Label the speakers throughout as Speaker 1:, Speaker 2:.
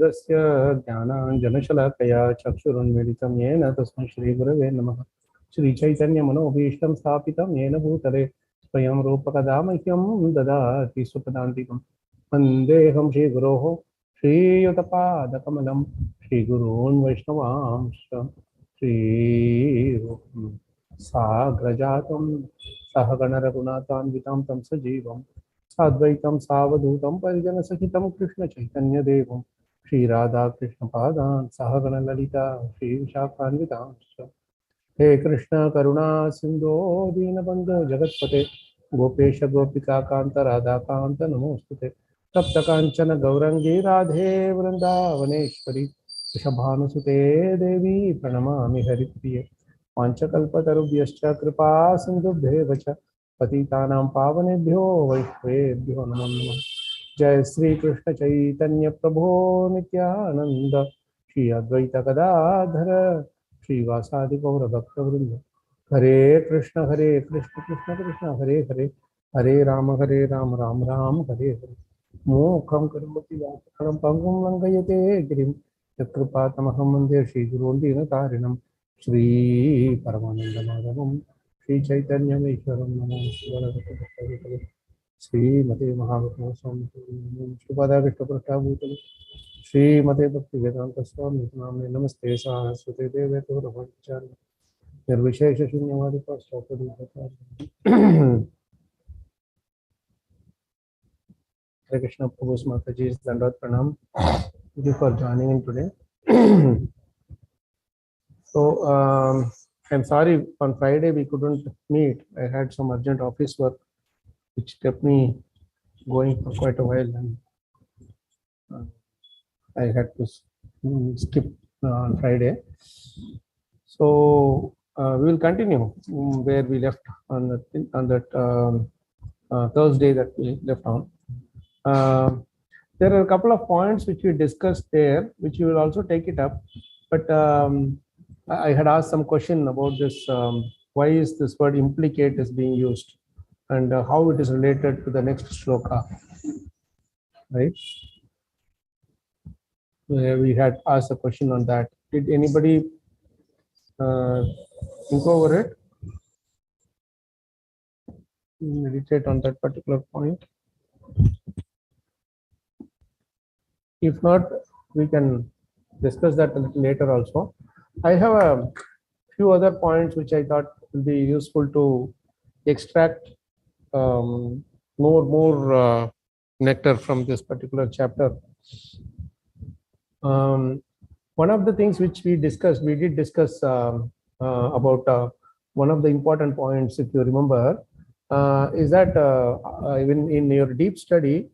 Speaker 1: Tasya Jnananjanashalakaya Chakshurunmilitam Yena Tasmai Shri Gurave Namaha Shri Chaitanya Manobhishtam Sthapitam Yena Bhutale Swayam Rupakadamahyam Dadati Supadantikam Vandeham Shri Guroho Shri Yutapadakamalam Shri Gurun Vaishnavamsha Shri Sagrajatam Sahagana Raghunathanvitam Tam Sajivam Sadvaitam Savadutam Parijana Sahitam Krishna Chaitanya Devam Shri Radha Krishna Padan Sahagana Lalita Shri Vishakhanvitam He Krishna Karuna Sindho Dinabandhu Jagatpate Gopesha Gopika Kanta Radha Kanta Namostute Tapta Kanchana Gaurangi Radhe Vrindavaneshwari Vrishabhanusute Devi Pranamami Haripriye Panchakalpatarubhyascha Kripa Sindhubhyevacha Patitanam Pavanebhyo Vaishvebhyo Namo Namah Jai Sri Krishna Chaitanya Prabhu Nityananda Shri Advaita Gadadhara Shri Vasadi Gaura Bhakta Vrinda Hare Krishna Krishna Krishna Hare Hare Hare Rama Ram Ram Hare Hare Mokham Karumati Vakaram Pangum Langayate Girim Yakrupatamahamam Vande Shri Gurun Dinatarinam Shri Paramananda Madhavam Shri Chaitanya Vaishwaram Namo Shivara Shri Mate Mahavishnu Swami Prabhupada Krishna Prabhupada Shri Mate Bhakti Vedanta Swami Namaste Namaste Saraswati Deve Tavravachari Nirvishesha Shunyavadi Pasthapadi Hare Krishna Prabhu's Mataji's Dandat Pranam. Thank you for joining in today. So, I'm sorry, on Friday we couldn't meet. I had some urgent office work which kept me going for quite a while, and I had to skip on Friday. So, we will continue where we left on that Thursday that we left on. There are a couple of points which we discussed there, which we will also take it up. But I had asked some question about this. Why is this word implicate is being used, and how it is related to the next shloka, right? We had asked a question on that. Did anybody think over it? Meditate on that particular point. If not, we can discuss that a little later also. I have a few other points which I thought will be useful to extract more nectar from this particular chapter. One of the things which we did discuss about one of the important points, if you remember, is that even in your deep study,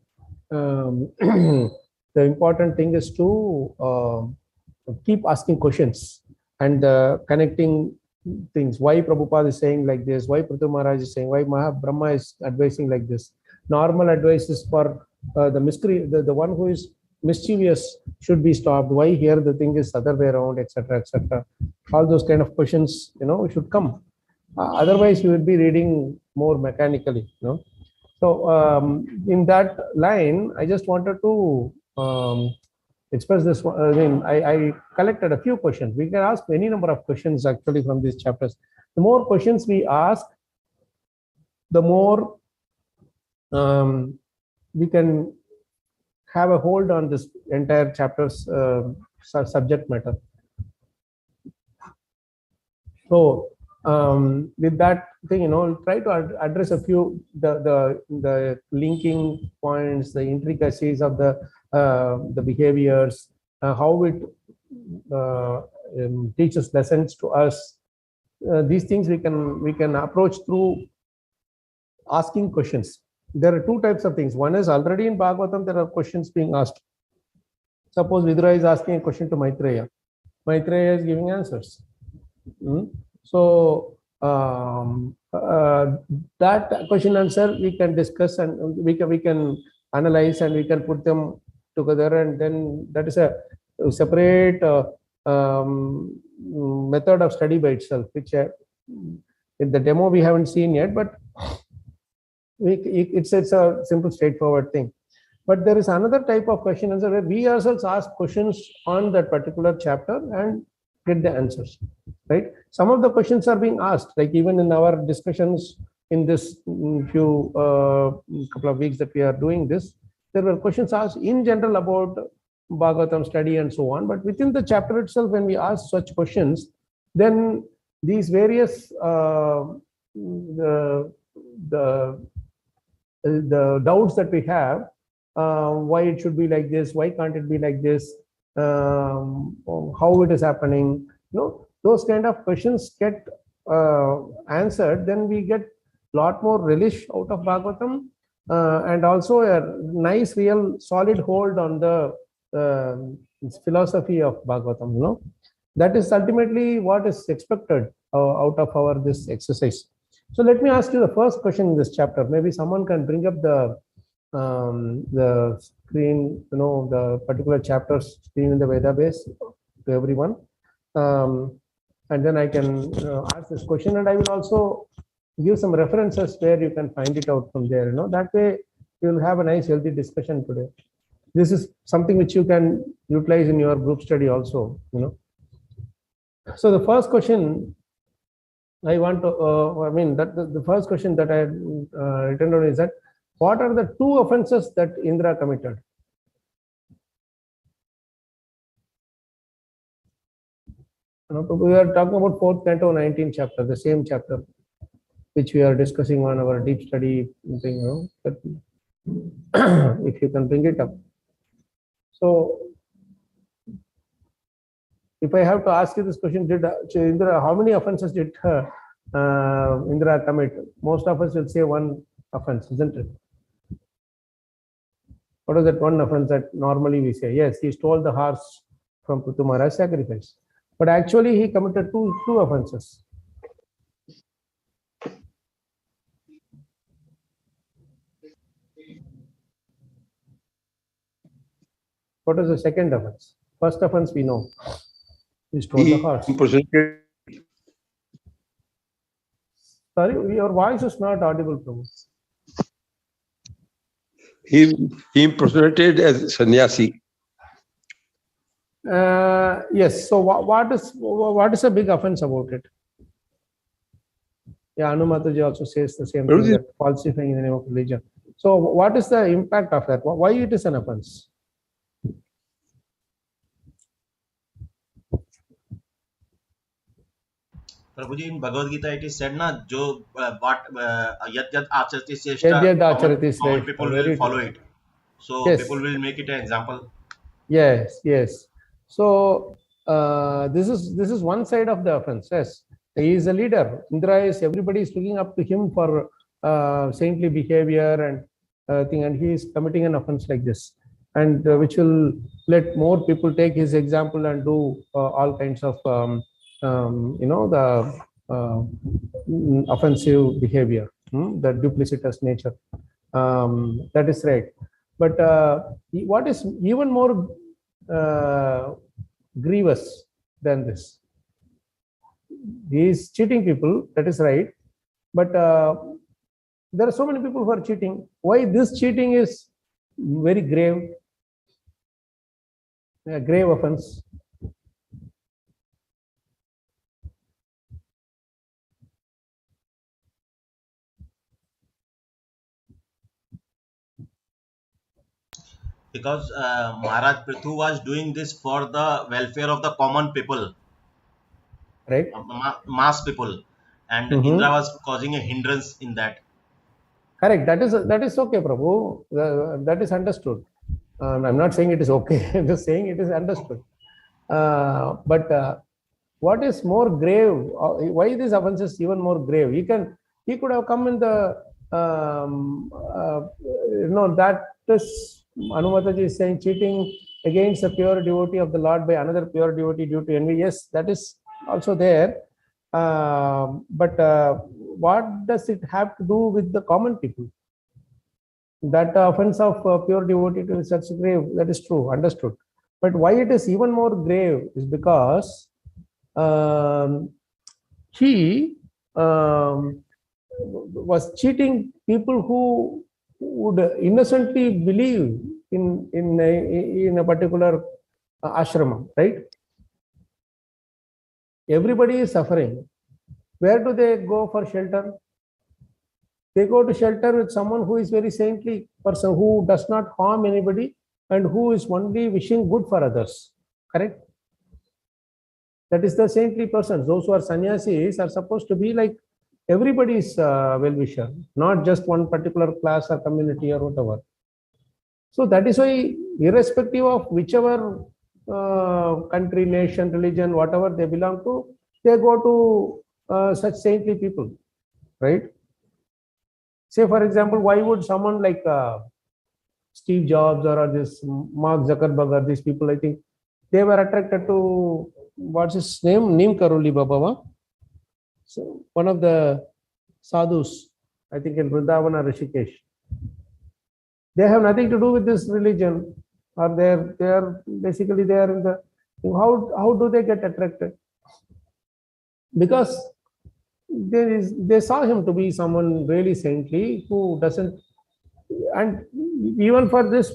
Speaker 1: the important thing is to keep asking questions and connecting things. Why Prabhupada is saying like this? Why Prithu Maharaj is saying? Why Brahma is advising like this? Normal advice is for the one who is mischievous should be stopped. Why here the thing is other way around, etc., etc. All those kind of questions, should come. Otherwise, you will be reading more mechanically, So, in that line, I just wanted to express this. I collected a few questions. We can ask any number of questions actually from these chapters. The more questions we ask, the more we can have a hold on this entire chapter's subject matter. So, with that thing, try to address a few the linking points, the intricacies of the behaviors, how it teaches lessons to us. These things we can approach through asking questions. There are two types of things. One is already in Bhagavatam, there are questions being asked. Suppose Vidura is asking a question to Maitreya. Maitreya is giving answers. So that question answer we can discuss, and we can analyze, and we can put them together, and then that is a separate method of study by itself, which in the demo we haven't seen yet, but it's a simple straightforward thing. But there is another type of question answer where we ourselves ask questions on that particular chapter and get the answers, right? Some of the questions are being asked, like even in our discussions in this few couple of weeks that we are doing this, there were questions asked in general about Bhagavatam study and so on. But within the chapter itself, when we ask such questions, then these various the doubts that we have, why it should be like this, why can't it be like this, how it is happening, those kind of questions get answered, then we get a lot more relish out of Bhagavatam, and also a nice real solid hold on the philosophy of Bhagavatam. That is ultimately what is expected out of our this exercise. So let me ask you the first question in this chapter. Maybe someone can bring up the screen, the particular chapters screen in the Veda base to everyone, and then I can ask this question, and I will also give some references where you can find it out from there. That way you will have a nice healthy discussion today. This is something which you can utilize in your group study also. So the first question I want to, the first question that I written down is that, what are the two offenses that Indra committed? We are talking about 4th canto, 19th chapter, the same chapter, which we are discussing on our deep study thing. If you can bring it up. So, if I have to ask you this question, did Indra, how many offenses did Indra commit? Most of us will say one offense, isn't it? What is that one offense that normally we say? Yes, he stole the horse from Prithu Maharaj's sacrifice. But actually he committed two offenses. What is the second offense? First offense we know. He stole the horse. Sorry, your voice is not audible, Prabhu.
Speaker 2: He impersonated as sannyasi.
Speaker 1: Yes. So what is a big offense about it? Yeah, Anumataji also says the same thing, that falsifying in the name of religion. So what is the impact of that? Why it is an offense?
Speaker 3: Prabhuji, in Bhagavad-gita it is said, na, jo what yad acharati
Speaker 1: Shrestha,
Speaker 3: common people will follow it. So yes, people will make it an example.
Speaker 1: Yes, yes. So this is one side of the offense. Yes, he is a leader. Indra is, everybody is looking up to him for saintly behavior and thing, and he is committing an offense like this, and which will let more people take his example and do all kinds of the offensive behavior, the duplicitous nature. That is right. But what is even more grievous than this? He is cheating people, that is right. But there are so many people who are cheating. Why this cheating is very grave, a grave offense?
Speaker 3: Because Maharaj Prithu was doing this for the welfare of the common people,
Speaker 1: right?
Speaker 3: Mass people, and Indra was causing a hindrance in that.
Speaker 1: Correct. That is okay, Prabhu. That is understood. I'm not saying it is okay. I'm just saying it is understood. But what is more grave? Why this offense is even more grave? He could have come in the that is Anumataji is saying cheating against a pure devotee of the Lord by another pure devotee due to envy. Yes, that is also there. But what does it have to do with the common people? That offense of pure devotee to such grave, that is true, understood. But why it is even more grave is because he was cheating people who would innocently believe in a particular ashrama, right? Everybody is suffering. Where do they go for shelter? They go to shelter with someone who is very saintly person, who does not harm anybody and who is only wishing good for others. Correct? That is the saintly person. Those who are sannyasis are supposed to be like everybody's well-wisher, not just one particular class or community or whatever. So that is why, irrespective of whichever country, nation, religion, whatever they belong to, they go to such saintly people, right? Say, for example, why would someone like Steve Jobs or this Mark Zuckerberg or these people, I think, they were attracted to, what's his name? Neem Karoli Baba. So one of the sadhus, I think in Vrindavan or Rishikesh. They have nothing to do with this religion, or they are basically they are in the, how do they get attracted? Because they saw him to be someone really saintly who doesn't, and even for this,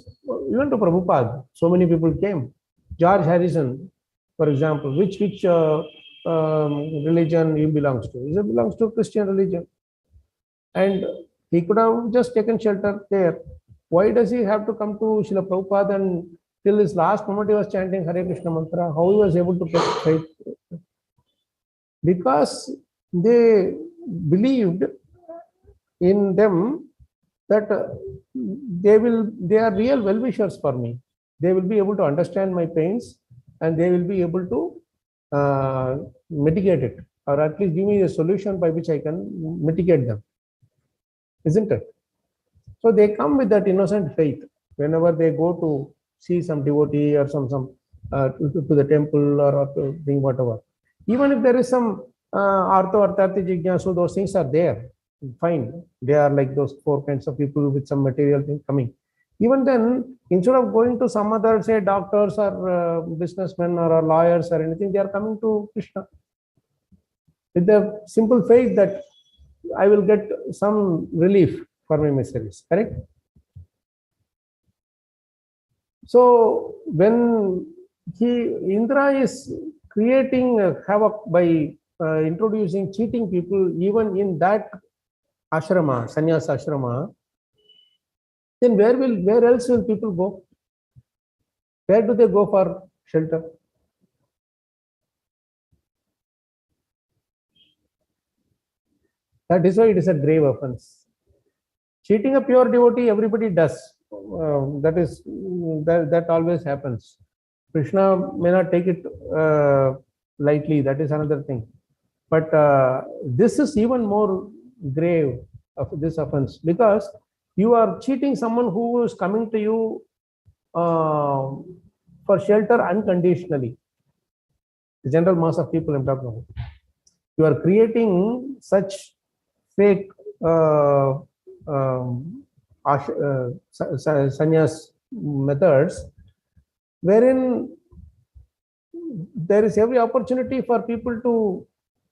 Speaker 1: even to Prabhupada, so many people came. George Harrison, for example, which religion he belongs to? He belongs to Christian religion, and he could have just taken shelter there. Why does he have to come to Srila Prabhupada, and till his last moment he was chanting Hare Krishna mantra? How he was able to get faith? Because they believed in them that they are real well-wishers for me. They will be able to understand my pains and they will be able to mitigate it, or at least give me a solution by which I can mitigate them. Isn't it? So they come with that innocent faith whenever they go to see some devotee or some to the temple or to bring whatever. Even if there is some artho, arthati, jignasu, those things are there. Fine. They are like those four kinds of people with some material thing coming. Even then, instead of going to some other, say, doctors or businessmen or lawyers or anything, they are coming to Krishna with the simple faith that I will get some relief for my miseries. Correct? So when Indra is creating havoc by introducing cheating people even in that ashrama, sannyas ashrama, then where else will people go? Where do they go for shelter? That is why it is a grave offense. Cheating a pure devotee, everybody does. That always happens. Krishna may not take it lightly. That is another thing. But this is even more grave of this offense, because you are cheating someone who is coming to you for shelter unconditionally. The general mass of people I'm talking about. You are creating such fake sannyas methods, wherein there is every opportunity for people to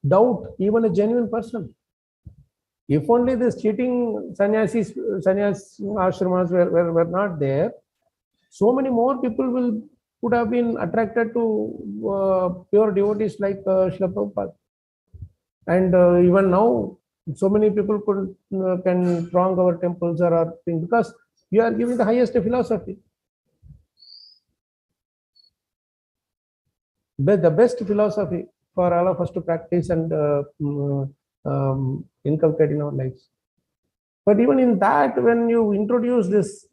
Speaker 1: doubt even a genuine person. If only this cheating sannyas ashramas were not there, so many more people would have been attracted to pure devotees like Srila Prabhupada. And even now, so many people can throng our temples or our things, because we are giving the highest philosophy. The best philosophy for all of us to practice and inculcate in our lives. But even in that, when you introduce this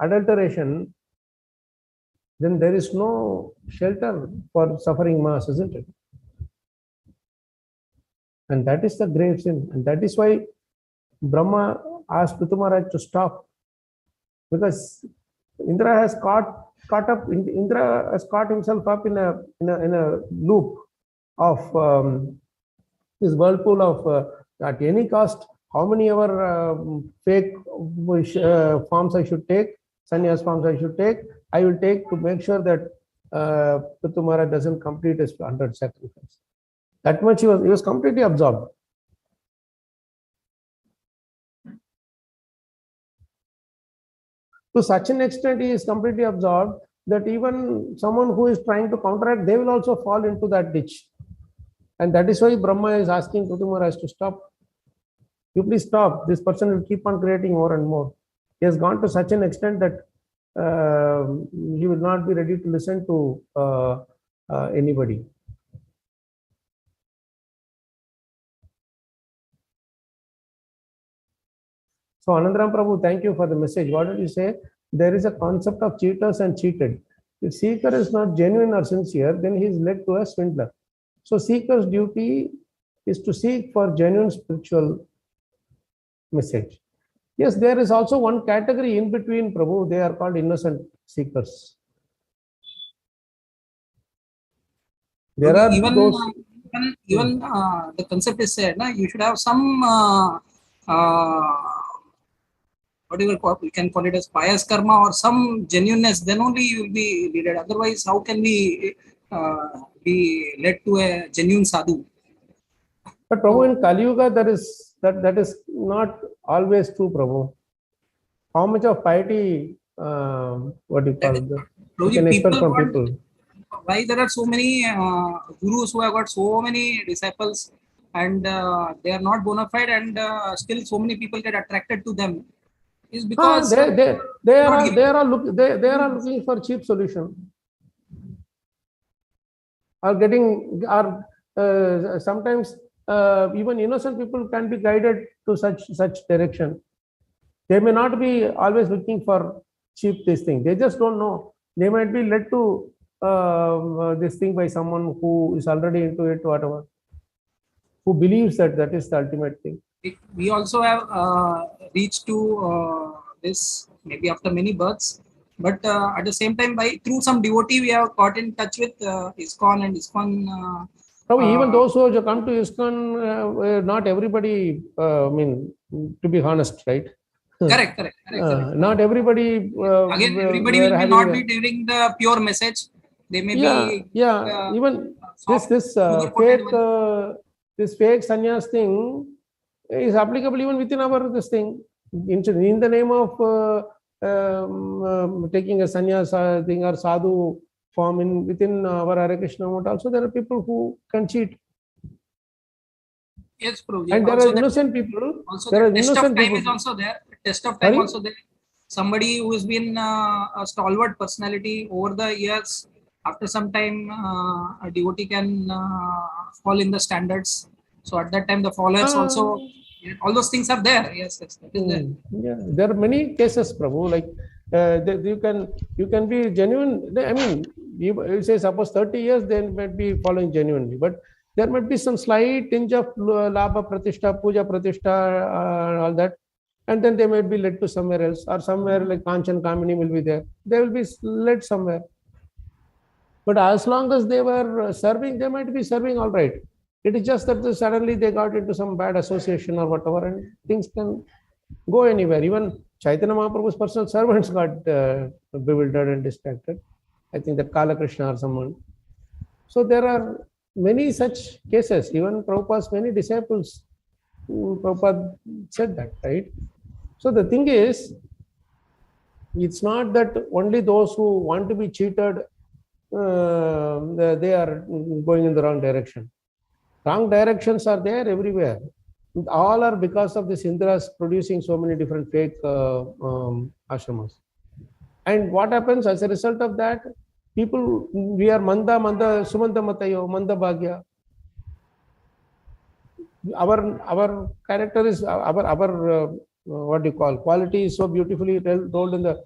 Speaker 1: adulteration, then there is no shelter for suffering mass, isn't it? And that is the grave sin. And that is why Brahma asked Prithu Maharaj to stop. Because Indra has caught up, Indra has caught himself up in a loop of this whirlpool of at any cost, how many ever fake forms I should take, sannyas forms I should take, I will take to make sure that Prithu Maharaj doesn't complete his 100 sacrifice. That much he was completely absorbed. To such an extent, he is completely absorbed that even someone who is trying to counteract, they will also fall into that ditch. And that is why Brahma is asking Pruthi Maharaj to stop. You please stop. This person will keep on creating more and more. He has gone to such an extent that he will not be ready to listen to anybody. So Anandaram Prabhu, thank you for the message. What did you say? There is a concept of cheaters and cheated. If seeker is not genuine or sincere, then he is led to a swindler. So seeker's duty is to seek for genuine spiritual message. Yes, there is also one category in between, Prabhu. They are called innocent seekers. There are
Speaker 4: even
Speaker 1: those.
Speaker 4: Even the concept is said, you should have some whatever you can call it as pious karma or some genuineness. Then only you will be leaded. Otherwise, how can we be led to a genuine sadhu?
Speaker 1: But Prabhu, in Kali Yuga, that is not always true, Prabhu. How much of piety, what do you call it? You can expect from people.
Speaker 4: Why there are so many gurus who have got so many disciples and they are not bona fide, and still so many people get attracted to them, is because
Speaker 1: they are looking for cheap solution, sometimes even innocent people can be guided to such direction. They may not be always looking for cheap this thing. They just don't know. They might be led to this thing by someone who is already into it, whatever, who believes that is the ultimate thing.
Speaker 4: We also have reached to this maybe after many births, but at the same time, through some devotee, we have got in touch with ISKCON and ISKCON.
Speaker 1: Even those who have come to ISKCON, not everybody, to be honest, right?
Speaker 4: Correct.
Speaker 1: Not everybody.
Speaker 4: Again, everybody will not be delivering the pure message. They may be.
Speaker 1: Even this fake sannyas thing is applicable even within our this thing. In the name of taking a sannyas thing or sadhu form within our Hare Krishna movement, also there are people who can cheat.
Speaker 4: Yes, Prabhuji.
Speaker 1: And there are innocent people.
Speaker 4: Also, the test of time is also there. Test of time also there. Somebody who has been a stalwart personality over the years, after some time, a devotee can fall in the standards. So at that time, the followers also, all those things are there. Yes, that is there.
Speaker 1: Yeah, there are many cases, Prabhu. Like you can be genuine. I mean, you say suppose 30 years, they might be following genuinely, but there might be some slight tinge of labha pratishtha, puja pratishtha, all that, and then they might be led to somewhere else, or somewhere like Kanchan Kamini will be there. They will be led somewhere. But as long as they were serving, they might be serving all right. It is just that suddenly they got into some bad association or whatever, and things can go anywhere. Even Chaitanya Mahaprabhu's personal servants got bewildered and distracted. I think that Kalacakra Krsna or someone. So there are many such cases. Even Prabhupada's many disciples, Prabhupada said that, right? So the thing is, it's not that only those who want to be cheated, they are going in the wrong direction. Wrong directions are there everywhere. All are because of this Indras producing so many different fake ashramas. And what happens as a result of that? People, we are manda sumanda matayo, manda bhagya. Our character is our what do you call, quality is so beautifully told in the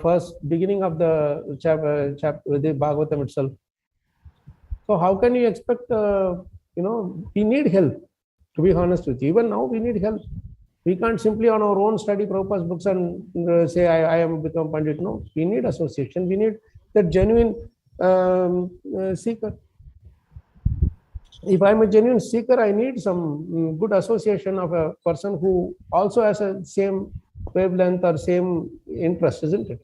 Speaker 1: first beginning of the chapter, the Bhagavatam itself. So how can you expect? We need help. To be honest with you, even now we need help. We can't simply on our own study Prabhupada's books and say I am become Pandit. No, we need association. We need that genuine seeker. If I'm a genuine seeker, I need some good association of a person who also has a same wavelength or same interest, isn't it?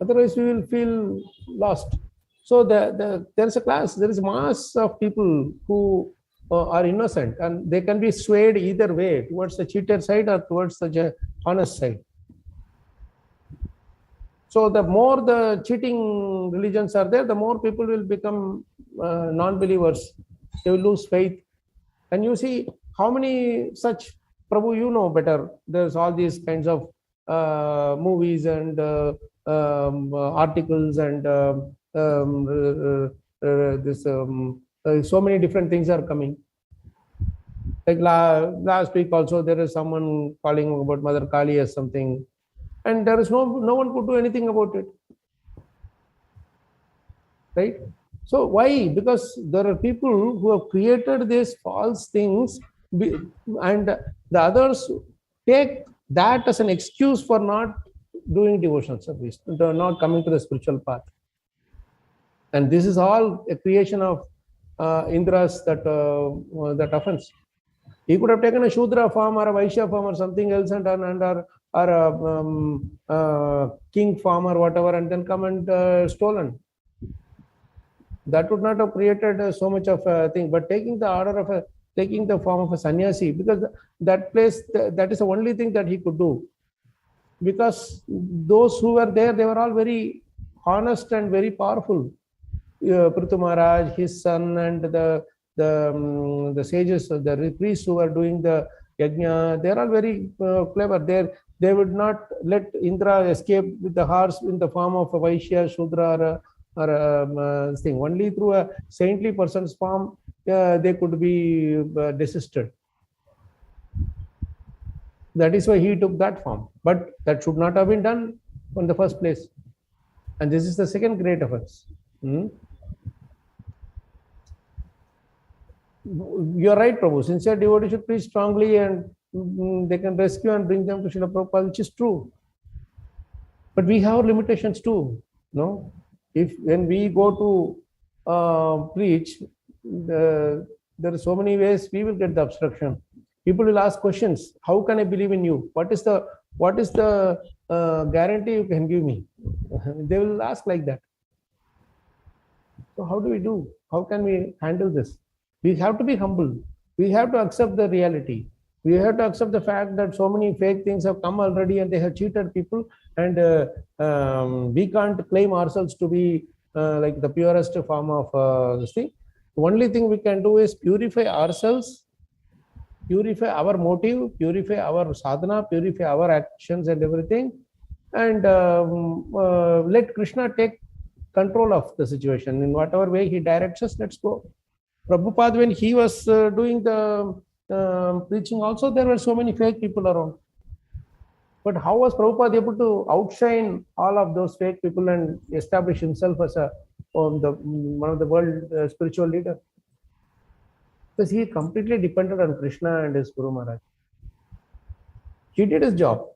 Speaker 1: Otherwise, we will feel lost. So there is a class, there is a mass of people who are innocent, and they can be swayed either way, towards the cheated side or towards the honest side. So the more the cheating religions are there, the more people will become non-believers. They will lose faith. And you see how many such, Prabhu, you know better, there's all these kinds of movies and articles and so many different things are coming. Like last week also, there is someone calling about Mother Kali as something, and there is no one could do anything about it, right? So why? Because there are people who have created these false things, and the others take that as an excuse for not doing devotional service, not coming to the spiritual path. And this is all a creation of Indra's that offense. He could have taken a Shudra form or a Vaishya form or something else, and a king form or whatever, and then come and stolen. That would not have created so much of a thing. But taking the form of a sannyasi, because that place, that is the only thing that he could do. Because those who were there, they were all very honest and very powerful. Prithu Maharaj, his son, and the sages, the priests who were doing the yajna, they are all very clever. They would not let Indra escape with the horse in the form of a Vaishya, Shudra, or a thing. Only through a saintly person's form they could be desisted. That is why he took that form. But that should not have been done in the first place. And this is the second great offense. You're right, Prabhu. Sincere devotees should preach strongly, and they can rescue and bring them to Srila Prabhupada, which is true. But we have limitations too. No? When we go to preach, there are so many ways we will get the obstruction. People will ask questions. How can I believe in you? What is the guarantee you can give me? They will ask like that. So how do we do? How can we handle this? We have to be humble. We have to accept the reality. We have to accept the fact that so many fake things have come already and they have cheated people, and we can't claim ourselves to be like the purest form of this thing. The only thing we can do is purify ourselves, purify our motive, purify our sadhana, purify our actions and everything, and let Krishna take control of the situation. In whatever way he directs us, let's go. Prabhupada, when he was doing the preaching also, there were so many fake people around. But how was Prabhupada able to outshine all of those fake people and establish himself as one of the world spiritual leader? Because he completely depended on Krishna and his Guru Maharaj. He did his job,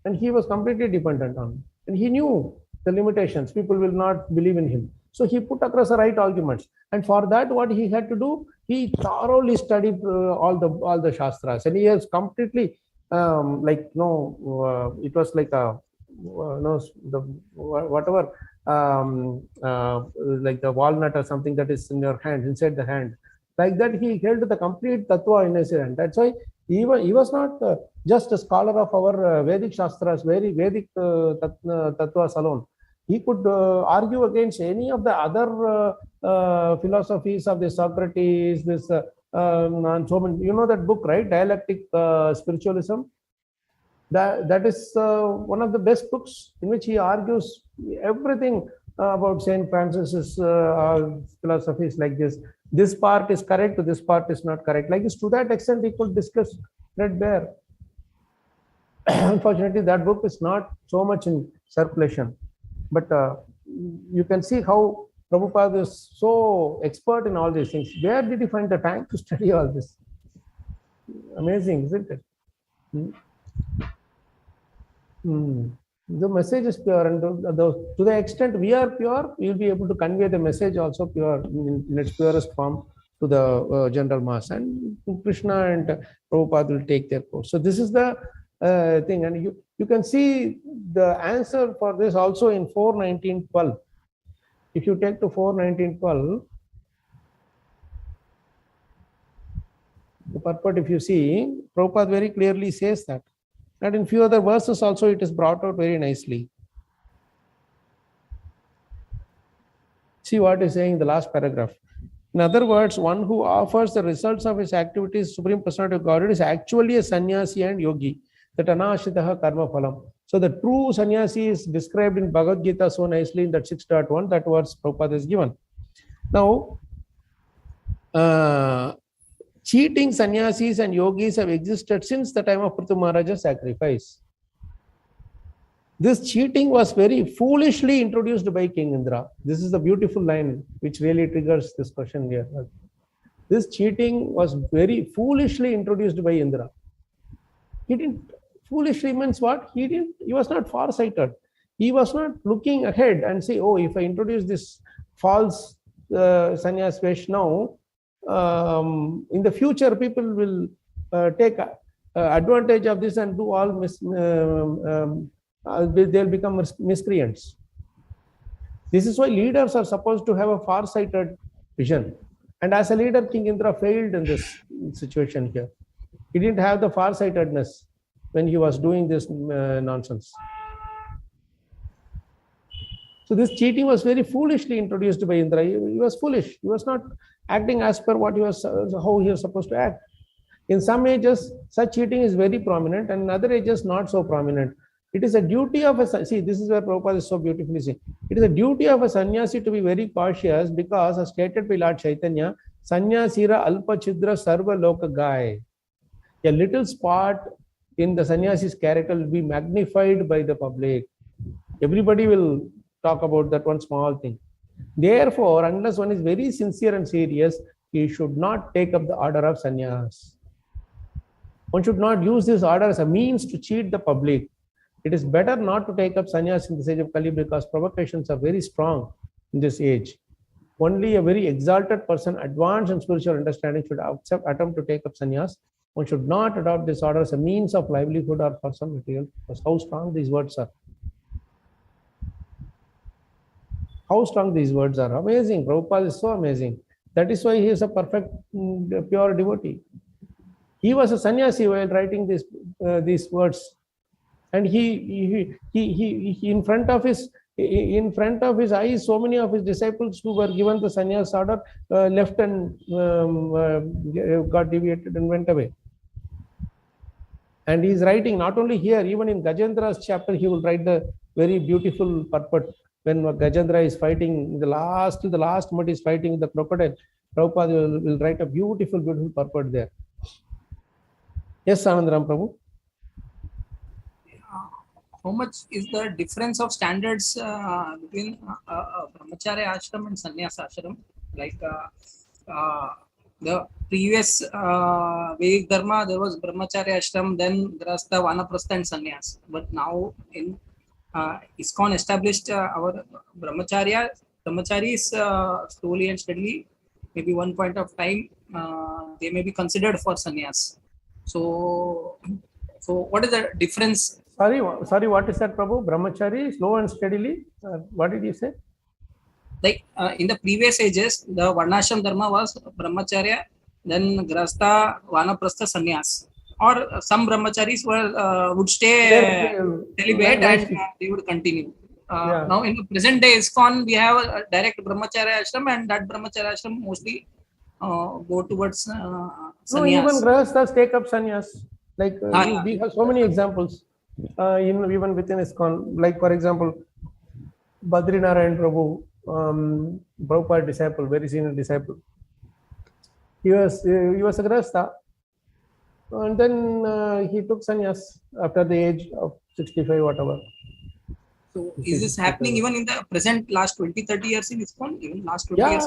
Speaker 1: and he was completely dependent on him. And he knew the limitations. People will not believe in him. So he put across the right arguments. And for that, what he had to do, he thoroughly studied all the Shastras. And he has completely, it was like whatever, like the walnut or something that is in your hand, inside the hand. Like that, he held the complete tattva in his hand. That's why he was not just a scholar of our Vedic Shastras, very Vedic tattvas alone. He could argue against any of the other philosophies of the Socrates, and so many. You know that book, right? Dialectic Spiritualism. That is one of the best books in which he argues everything about Saint Francis's philosophies like this. This part is correct, this part is not correct. Like this, to that extent, he could discuss threadbare. Unfortunately, that book is not so much in circulation. But you can see how Prabhupada is so expert in all these things. Where did he find the time to study all this? Amazing, isn't it? The message is pure, and to the extent we are pure, we will be able to convey the message also pure in its purest form to the general mass. And Krishna and Prabhupada will take their course. So this is the thing, and you can see the answer for this also in 4:19:12. If you take to 4:19:12, The purport, if you see, Prabhupada very clearly says that. And in few other verses also it is brought out very nicely. See what is saying in the last paragraph. In other words, one who offers the results of his activities, Supreme Personality of Godhead, is actually a sannyasi and yogi. That anashitaha karma phalam. So the true sannyasi is described in Bhagavad-gita so nicely in that 6.1, that verse Prabhupada is given. Now, cheating sannyasis and yogis have existed since the time of Prithu Maharaja's sacrifice. This cheating was very foolishly introduced by King Indra. This is the beautiful line which really triggers this question here. This cheating was very foolishly introduced by Indra. He didn't, foolishly means what? He was not far-sighted. He was not looking ahead and say, oh, if I introduce this false sannyas vesh now, in the future people will take advantage of this and do all they'll become miscreants. This is why leaders are supposed to have a far-sighted vision. And as a leader, King Indra failed in this situation here. He didn't have the far-sightedness when he was doing this nonsense. So this cheating was very foolishly introduced by Indra. He was foolish. He was not acting as per what he was, how he was supposed to act. In some ages, such cheating is very prominent, and in other ages, not so prominent. It is a duty of a, see, this is where Prabhupada is so beautifully saying. It is a duty of a sannyasi to be very cautious because, as stated by Lord Chaitanya, sannyasira alpa chidra sarva loka gai. A little spot in the sannyasi's character will be magnified by the public. Everybody will talk about that one small thing. Therefore, unless one is very sincere and serious, he should not take up the order of sannyas. One should not use this order as a means to cheat the public. It is better not to take up sannyas in this age of Kali because provocations are very strong in this age. Only a very exalted person, advanced in spiritual understanding, should attempt to take up sannyas. One should not adopt this order as a means of livelihood or for some material. Because how strong these words are. How strong these words are. Amazing. Prabhupada is so amazing. That is why he is a perfect, pure devotee. He was a sannyasi while writing these words. And he in front of his eyes, so many of his disciples who were given the sannyas order left and got deviated and went away. And he is writing not only here, even in Gajendra's chapter, he will write the very beautiful purport. When Gajendra is fighting, the last moment is fighting with the crocodile, Prabhupada will write a beautiful purport there. Yes, Anandaram Prabhu.
Speaker 4: How much is the difference of standards between brahmacharya ashram and sannyas ashram? Like the previous Vedic dharma, there was brahmacharya ashram, then grahastha, vanaprastha, and sannyas. But now in ISKCON established our brahmacharis slowly and steadily. Maybe one point of time they may be considered for sannyas. So what is the difference?
Speaker 1: Sorry, what is that, Prabhu? Brahmachari, slow and steadily? What did you say?
Speaker 4: Like in the previous ages, the Varnashram Dharma was Brahmacharya, then Grahastha, Vanaprastha, Sannyas. Or some Brahmacharis would stay celibate and they would continue. Now in the present day ISKCON, we have a direct Brahmacharya Ashram, and that Brahmacharya Ashram mostly go towards Sannyas.
Speaker 1: No, even Grahasthas take up Sannyas. Like we have so many examples. Even within ISKCON, like for example, Badrinarayan Prabhu, Prabhupada disciple, very senior disciple. He was a Grahastha, and then he took sannyas after the age of 65, whatever.
Speaker 4: So is this happening even in the present last 20-30 years in ISKCON? Even last 20 years?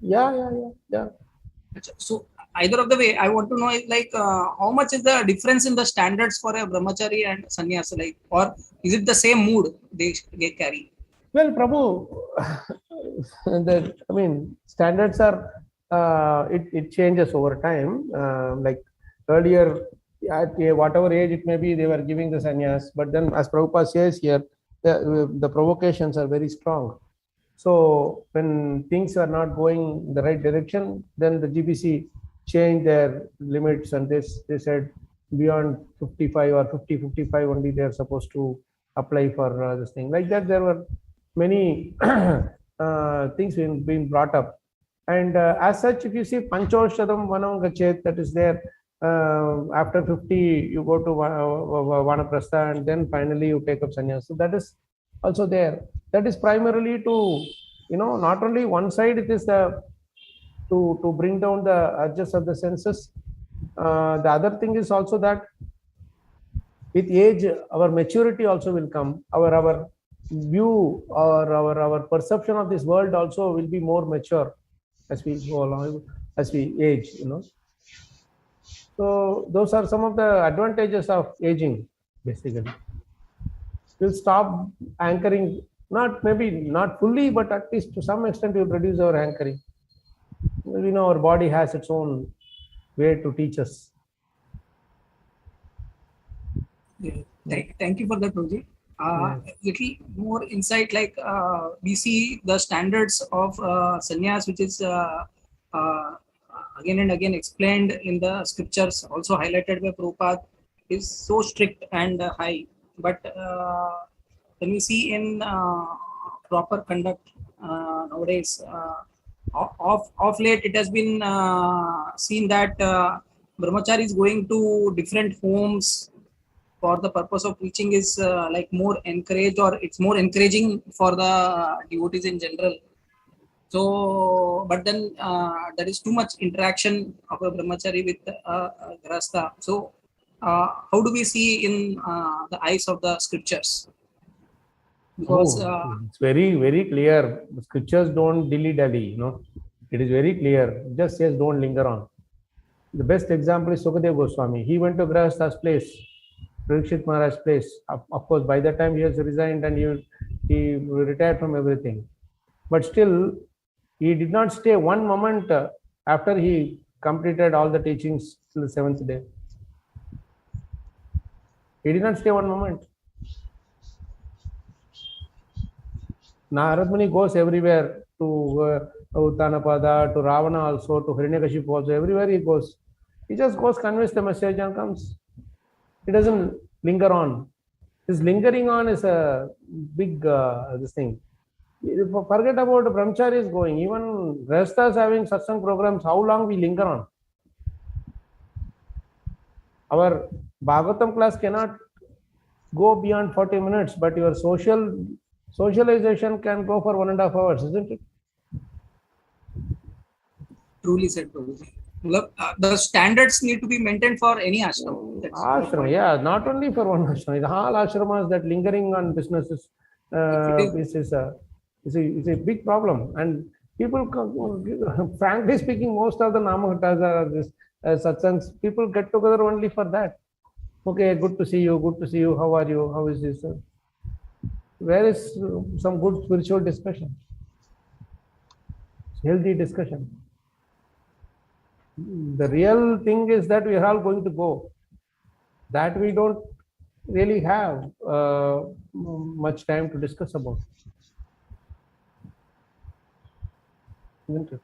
Speaker 4: Yeah. So either of the way, I want to know is like how much is the difference in the standards for a brahmachari and sannyas, like, or is it the same mood they carry?
Speaker 1: Well, Prabhu, standards are it changes over time. Like earlier, at whatever age it may be, they were giving the sannyas, but then as Prabhupada says here, the provocations are very strong. So when things are not going in the right direction, then the GBC change their limits, and they said beyond 55 or 50-55 only they are supposed to apply for this thing. Like that, there were many things being brought up. And as such, if you see Panchoshadam Vanam Gachet, that is there. After 50, you go to Vanaprastha, and then finally you take up sannyas. So that is also there. That is primarily to, not only one side, it is to bring down the urges of the senses. The other thing is also that with age, our maturity also will come. Our view or our perception of this world also will be more mature as we go along, as we age. So those are some of the advantages of aging, basically. We'll stop anchoring, maybe not fully, but at least to some extent we'll reduce our anchoring. Our body has its own way to teach us.
Speaker 4: Thank you for that, Prabhuji. Little more insight, like we see the standards of sannyas, which is again and again explained in the scriptures, also highlighted by Prabhupada, is so strict and high. But when we see in proper conduct nowadays, of late it has been seen that brahmachari is going to different homes for the purpose of preaching is like more encouraged, or it's more encouraging for the devotees in general. So, but then there is too much interaction of a brahmachari with a grahastha. So, how do we see in the eyes of the scriptures? Because
Speaker 1: it's very, very clear. The scriptures don't dilly-dally, It is very clear. It just says don't linger on. The best example is Sukadeva Goswami. He went to Grahastha's place, Parikshit Maharaj's place. Of course, by that time he has resigned and he retired from everything. But still, he did not stay one moment after he completed all the teachings till the 7th day. He did not stay one moment. Narad Muni goes everywhere, to Uttanapada, to Ravana also, to Hiranyakashipu also, everywhere he goes. He just goes, conveys the message and comes. He doesn't linger on. His lingering on is a big this thing. Forget about brahmacharis going. Even Grahasthas having satsang programs, how long we linger on? Our Bhagavatam class cannot go beyond 40 minutes, but your socialization can go for 1.5 hours, isn't it?
Speaker 4: Truly said, Prabhuji. The standards need to be maintained for any ashram.
Speaker 1: Ashram, yeah, not only for one ashram. All ashramas, that lingering on business is a big problem. And people, frankly speaking, most of the Namaghatas, satsangs, people get together only for that. Okay, good to see you, how are you, how is this? Where is some good spiritual discussion? Healthy discussion. The real thing is that we are all going to go. That we don't really have much time to discuss about. Isn't it?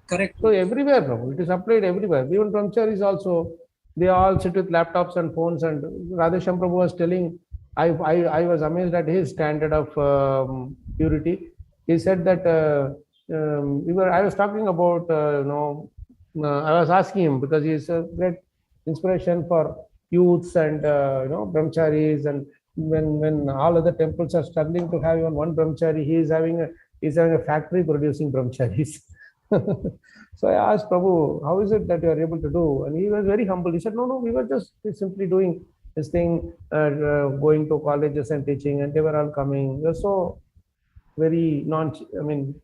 Speaker 4: Correct.
Speaker 1: So everywhere now, it is applied everywhere. Even brahmacharis also, they all sit with laptops and phones. And Radhesham Prabhu was telling, I was amazed at his standard of purity. He said that I was talking about, I was asking him, because he is a great inspiration for youths and brahmacharis, and when all other temples are struggling to have even one brahmachari, he is having a factory producing brahmacharis. So I asked Prabhu, how is it that you are able to do? And he was very humble. He said, no, we were just simply doing this thing, going to colleges and teaching, and they were all coming. They were so very nonchalant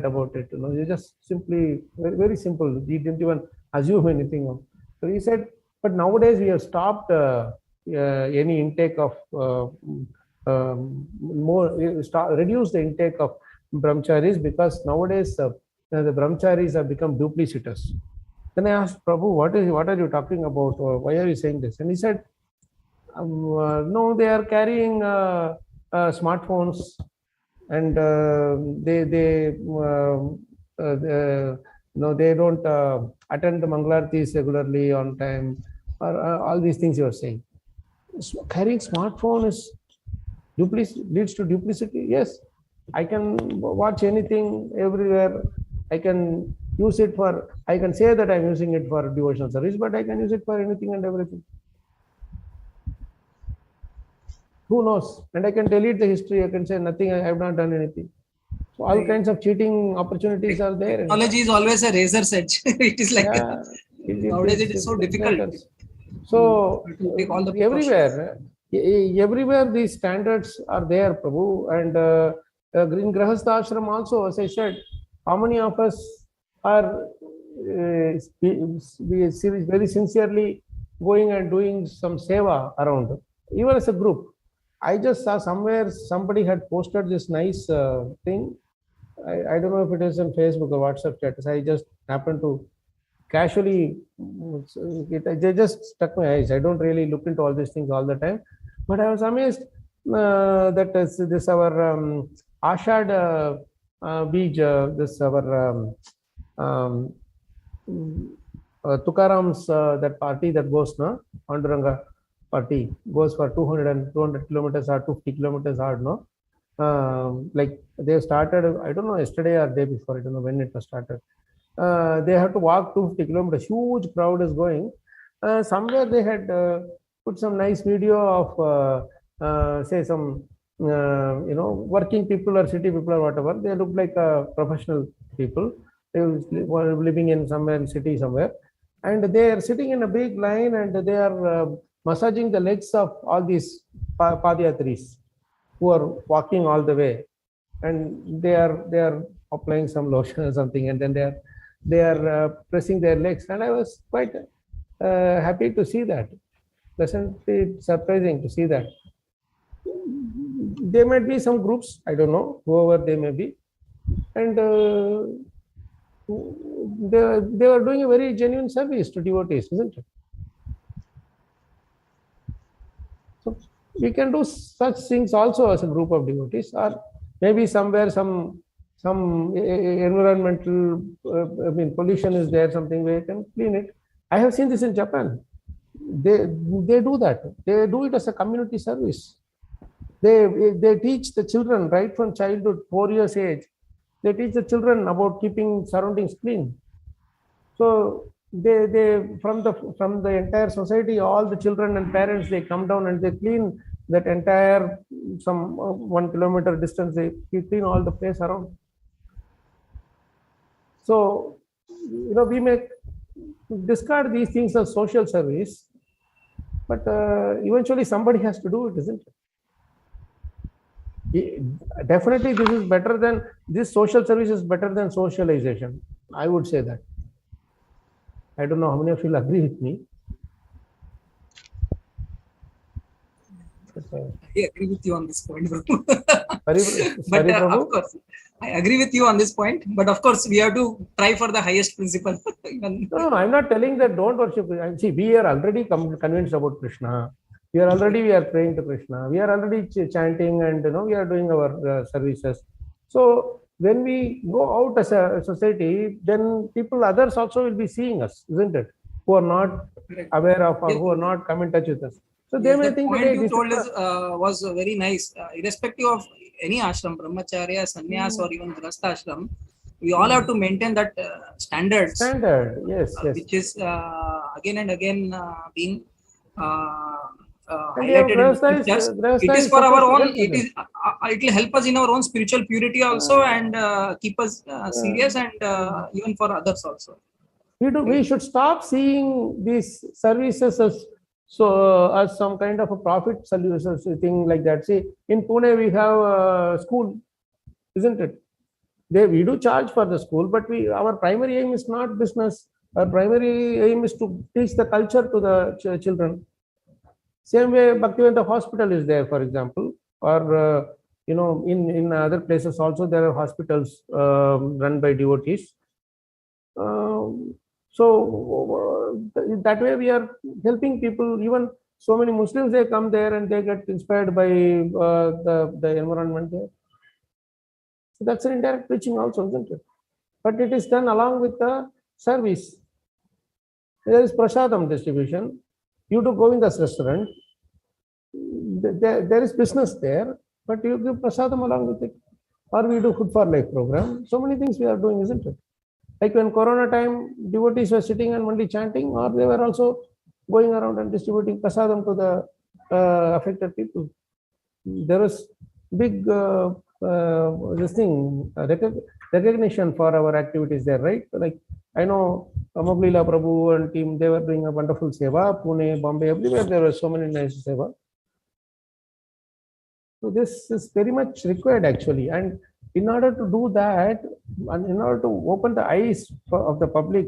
Speaker 1: about it. They just simply, very, very simple. He didn't even assume anything. So he said, but nowadays we have stopped any intake of reduce the intake of brahmacharis, because nowadays the brahmacharis have become duplicitous. Then I asked Prabhu, what are you talking about? Or why are you saying this? And he said, no, they are carrying smartphones, and they don't attend the Mangalartis regularly on time, or all these things you are saying. Carrying smartphone leads to duplicity. Yes, I can watch anything everywhere. I can use it for, I can say that I'm using it for devotional service, but I can use it for anything and everything. Who knows? And I can delete the history. I can say nothing, I have not done anything. So all kinds of cheating opportunities are there.
Speaker 4: Technology is always a razor's edge. It is like nowadays it is so difficult.
Speaker 1: So
Speaker 4: to take all the
Speaker 1: everywhere these standards are there, Prabhu. And in Grahastha Ashram also, as I said, how many of us are very sincerely going and doing some seva around, even as a group? I just saw somewhere somebody had posted this nice thing. I don't know if it is on Facebook or WhatsApp chat. I just happened to casually, they just struck my eyes. I don't really look into all these things all the time, but I was amazed that this our Ashad Bij, this our Tukaram's that party that goes na Panduranga party goes for 200 kilometers or 250 kilometers hard, no? Like they started, I don't know, yesterday or day before, I don't know when it was started. They have to walk 250 kilometers, huge crowd is going. Somewhere they had put some nice video of say some working people or city people or whatever. They look like professional people. They were living in somewhere in city somewhere, and they are sitting in a big line and they are massaging the legs of all these padiyatris who are walking all the way, and they are applying some lotion or something, and then they are pressing their legs, and I was quite happy to see that. Pleasantly surprising to see that. There might be some groups, I don't know, whoever they may be, and they are doing a very genuine service to devotees, isn't it? So we can do such things also as a group of devotees, or maybe somewhere some environmental pollution is there, something where you can clean it. I have seen this in Japan. They do that. They do it as a community service. They teach the children right from childhood, 4 years age. They teach the children about keeping surroundings clean. So they from the entire society, all the children and parents, they come down and they clean that entire 1 kilometer distance. They clean all the place around. So we may discard these things as social service, but eventually somebody has to do it, isn't it? Definitely this social service is better than socialization. I would say that. I don't know how many of you will agree with me.
Speaker 4: I agree with you on this point, bro.
Speaker 1: But
Speaker 4: of course, I agree with you on this point. But of course, we have to try for the highest principle.
Speaker 1: No, I'm not telling that don't worship. See, we are already convinced about Krishna. We are praying to Krishna. We are already chanting, and we are doing our services. So when we go out as a society, then others also will be seeing us, isn't it? Who are not aware of, or who are not come in touch with us. So they may think
Speaker 4: that you told us was very nice. Irrespective of any ashram, brahmacharya, sannyas, or even grahastha ashram, we all have to maintain that standard,
Speaker 1: yes.
Speaker 4: Which is again and again being highlighted in the scriptures. It is for our own. It will help us in our own spiritual purity also, and keep us serious, and even for others also.
Speaker 1: We should stop seeing these services as some kind of a profit solutions, thing like that. See, in Pune we have a school, isn't it? We do charge for the school, but our primary aim is not business. Our primary aim is to teach the culture to the children. Same way, Bhaktivedanta Hospital is there, for example, or in other places also there are hospitals run by devotees. So that way we are helping people. Even so many Muslims, they come there and they get inspired by the environment there. So that's an indirect preaching also, isn't it? but it is done along with the service. There is prasadam distribution. You to Govinda's restaurant, there is business there, but you give prasadam along with it. Or we do Food for Life program. So many things we are doing, isn't it? Like when Corona time, devotees were sitting and only chanting, or they were also going around and distributing prasadam to the affected people. There was big recognition for our activities there, right? Like I know Srila Prabhu and team, they were doing a wonderful seva. Pune, Bombay, everywhere there were so many nice seva. So this is very much required actually, and in order to do that, and in order to open the eyes of the public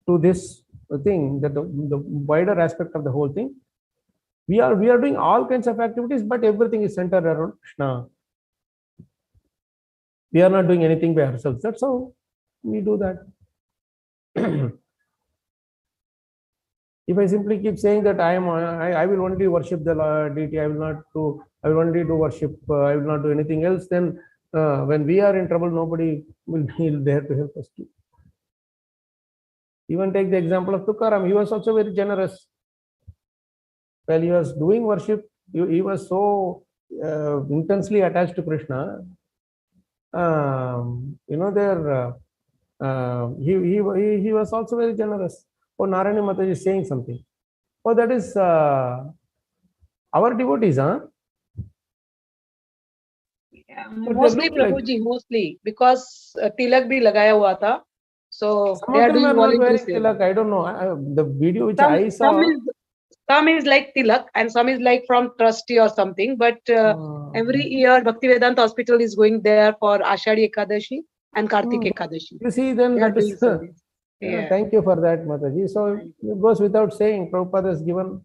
Speaker 1: to this thing, that the wider aspect of the whole thing, we are doing all kinds of activities, but everything is centered around Krishna. We are not doing anything by ourselves. That's how we do that. If I simply keep saying that I will only worship the deity, I will only do worship, I will not do anything else, then when we are in trouble, nobody will be there to help us. Even take the example of Tukaram. He was also very generous. While he was doing worship, he was so intensely attached to Krishna. He was also very generous. Oh, Narayani Mataji is saying something. Oh, that is our devotees, huh?
Speaker 5: Yeah, mostly Prabhuji, mostly because tilak bhi lagaya hua tha. So
Speaker 1: some
Speaker 5: they
Speaker 1: of
Speaker 5: are
Speaker 1: them
Speaker 5: doing
Speaker 1: are not
Speaker 5: voluntary
Speaker 1: wearing
Speaker 5: seva.
Speaker 1: tilak. I don't know. The video which I saw.
Speaker 5: Some is like tilak and some is like from trustee or something. But every year Bhaktivedanta Hospital is going there for Ashadi Ekadashi and Kartik Ekadashi.
Speaker 1: You see, then that is.
Speaker 5: Yeah.
Speaker 1: Thank you for that, Mataji. So it goes without saying, Prabhupada has given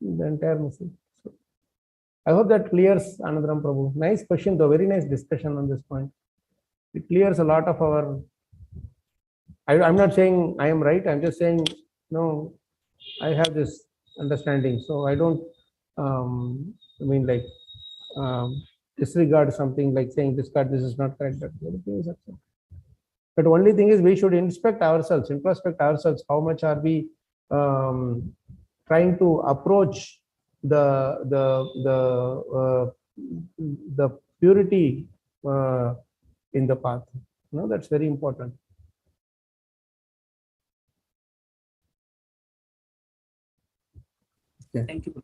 Speaker 1: the entire message. So, I hope that clears Anandram Prabhu. Nice question though, very nice discussion on this point. It clears a lot of our. I'm not saying I am right, I'm just saying, no, I have this understanding. So I don't, disregard something like saying this is not correct. But only thing is we should introspect ourselves, how much are we trying to approach the purity in the path. That's very important. Okay.
Speaker 4: Thank you.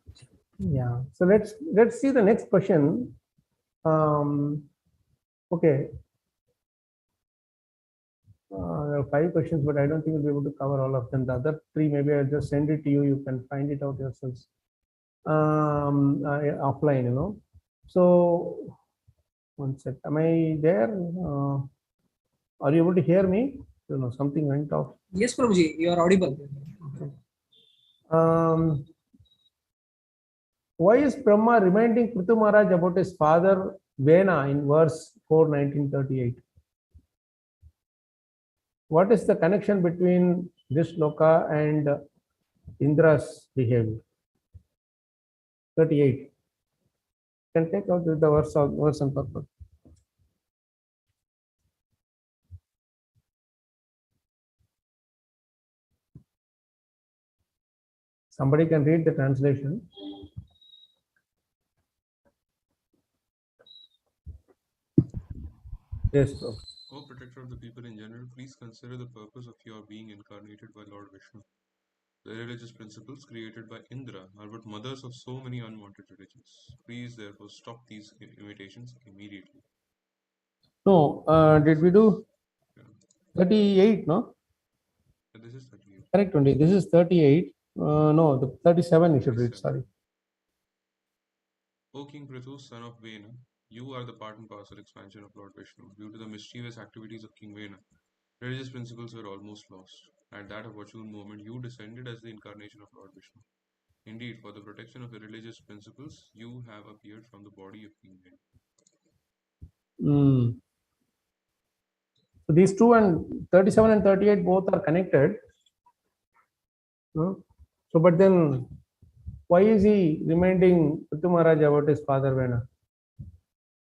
Speaker 1: Yeah. So let's see the next question. Okay. There are 5 questions, but I don't think we'll be able to cover all of them. The other 3, maybe I'll just send it to you. You can find it out yourselves offline, So, one sec. Am I there? Are you able to hear me? Something went off.
Speaker 4: Yes, Prabhuji, you are audible.
Speaker 1: Okay. Why is Brahma reminding Prithu Maharaj about his father Vena in verse 4, 1938? What is the connection between this loka and Indra's behavior? 38. Can take out the verse and purpose. Somebody can read the translation. Yes, bro.
Speaker 6: O protector of the people in general, please consider the purpose of your being incarnated by Lord Vishnu. The religious principles created by Indra are but mothers of so many unwanted religions. Please therefore stop these imitations immediately.
Speaker 1: No, did we do 38, no?
Speaker 6: This is 38.
Speaker 1: Correct, only. This is 38. No, the 37 you should read, sorry.
Speaker 6: O King Prithu, son of Vena, you are the part and parcel expansion of Lord Vishnu. Due to the mischievous activities of King Vena, religious principles were almost lost. At that opportune moment, you descended as the incarnation of Lord Vishnu. Indeed, for the protection of the religious principles, you have appeared from the body of King Vena.
Speaker 1: So these 2 and 37 and 38 both are connected. So, but then why is he reminding Prithu Maharaj about his father Vena?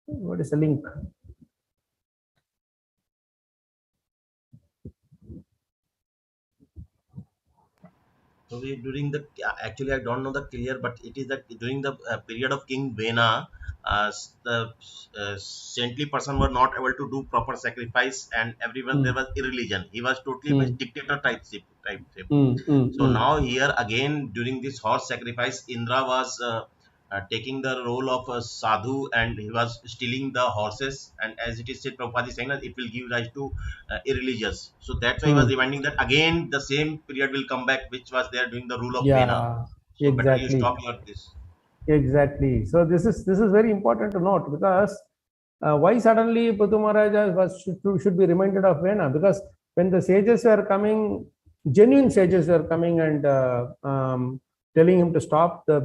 Speaker 1: What is the link?
Speaker 3: So during the actually I don't know the clear, but it is that during the period of King Vena, the saintly person were not able to do proper sacrifice, and everyone there was irreligion. He was totally dictator type. So now here again during this horse sacrifice, Indra was taking the role of a sadhu, and he was stealing the horses. And as it is said, Prabhupada is saying that it will give rise to irreligious. So that's why he was reminding that again the same period will come back, which was there during the rule of Vena.
Speaker 1: Yeah,
Speaker 3: So better you
Speaker 1: exactly.
Speaker 3: stop your this.
Speaker 1: Exactly. So this is very important to note, because why suddenly Prithu Maharaj should be reminded of Vena? Because when the sages were coming, genuine sages were coming and telling him to stop the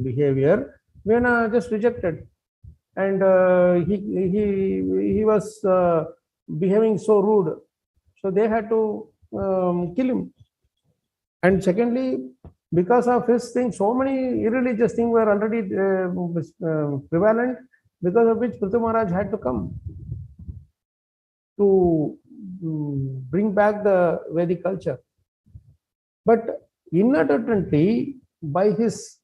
Speaker 1: behavior, Vena just rejected, and he was behaving so rude, so they had to kill him. And secondly, because of his thing, so many irreligious things were already prevalent, because of which Prithu Maharaj had to come to bring back the Vedic culture. But inadvertently, by his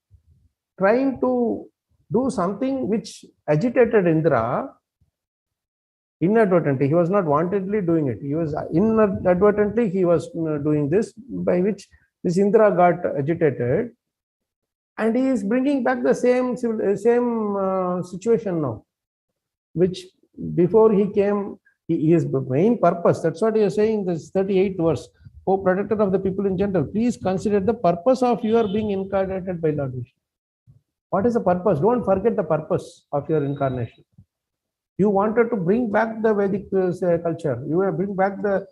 Speaker 1: trying to do something which agitated Indra, inadvertently, he was not wantedly doing it. He was inadvertently doing this, by which this Indra got agitated, and he is bringing back the same situation now, which before he came, his main purpose. That's what he is saying. This 38th verse: "O protector of the people in general, please consider the purpose of your being incarnated by Lord Vishnu." What is the purpose? Don't forget the purpose of your incarnation. You wanted to bring back the Vedic culture. You will bring back the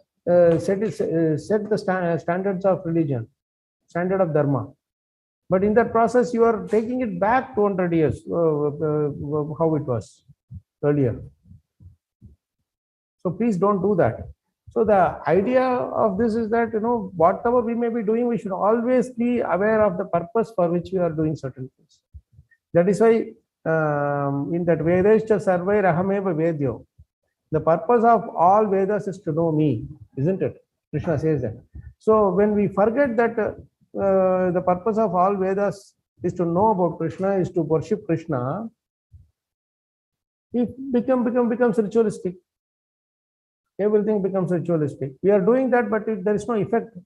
Speaker 1: set the standards of religion, standard of dharma. But in that process, you are taking it back 200 years, how it was earlier. So please don't do that. So the idea of this is that, whatever we may be doing, we should always be aware of the purpose for which we are doing certain things. That is why in that Vedescha Sarvai Rahameva Vedyo, the purpose of all Vedas is to know me, isn't it? Krishna says that. So when we forget that the purpose of all Vedas is to know about Krishna, is to worship Krishna, it becomes ritualistic. Everything becomes ritualistic. We are doing that, but there is no effect.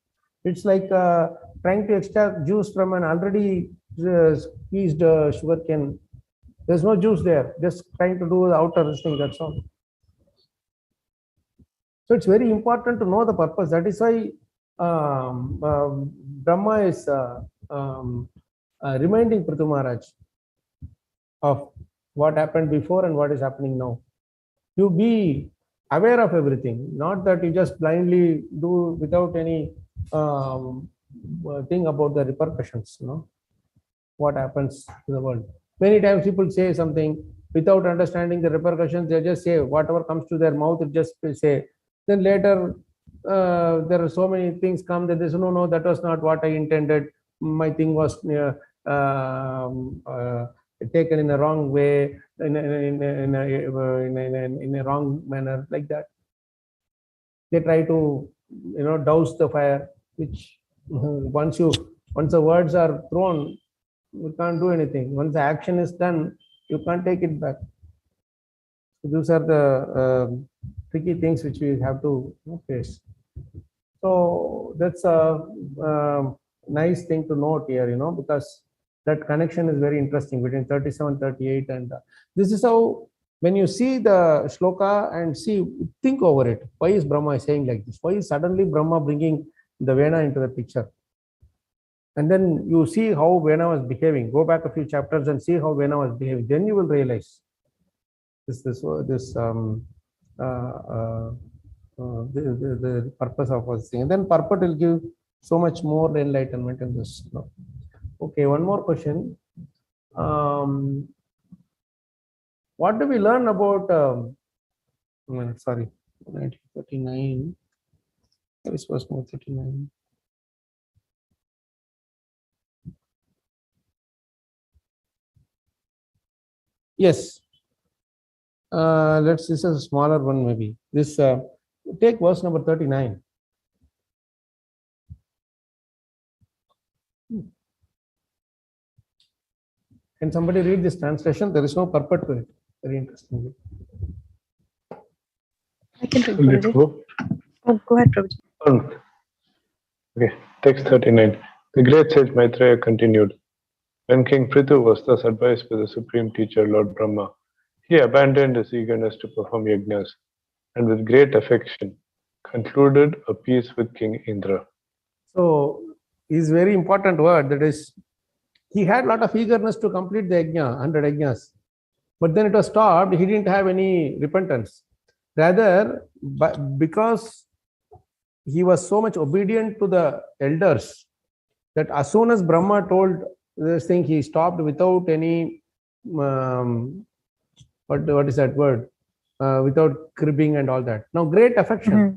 Speaker 1: It's like trying to extract juice from an already squeezed sugar cane. There's no juice there. Just trying to do the outer thing. That's all. So it's very important to know the purpose. That is why Brahma is reminding Prithu Maharaj of what happened before and what is happening now. You be aware of everything, not that you just blindly do without any thing about the repercussions, what happens to the world. Many times people say something without understanding the repercussions. They just say whatever comes to their mouth, it just say. Then later, there are so many things come that they say, no, that was not what I intended. My thing was taken in a wrong way, in a wrong manner, like that. They try to, douse the fire, which once the words are thrown, you can't do anything. Once the action is done, you can't take it back. So these are the tricky things which we have to face. So that's a nice thing to note here, because that connection is very interesting between 37, 38, and this is how, when you see the shloka and think over it. Why is Brahma saying like this? Why is suddenly Brahma bringing the Vena into the picture? And then you see how Vena was behaving. Go back a few chapters and see how Vena was behaving. Then you will realize the purpose of this thing. And then purport will give so much more enlightenment in this. Okay, one more question. What do we learn about? Sorry, 1939. This was more 39. Yes. This is a smaller one, maybe. This take verse number 39. Can somebody read this translation? There is no purport to it. Very interesting.
Speaker 7: I can read.
Speaker 8: Will it
Speaker 7: Prabhuji.
Speaker 8: go?
Speaker 7: Oh, go ahead, Prabhuji.
Speaker 8: Okay, text 39. The great sage Maitreya continued. When King Prithu was thus advised by the supreme teacher, Lord Brahma, he abandoned his eagerness to perform yajnas and with great affection concluded a peace with King Indra.
Speaker 1: So, is very important word, that is, he had a lot of eagerness to complete the yajna, 100 yajnas. But then it was stopped, he didn't have any repentance. Rather, because he was so much obedient to the elders, that as soon as Brahma told this thing, he stopped without any, what is that word? Without cribbing and all that. Now, great affection.
Speaker 7: Mm-hmm.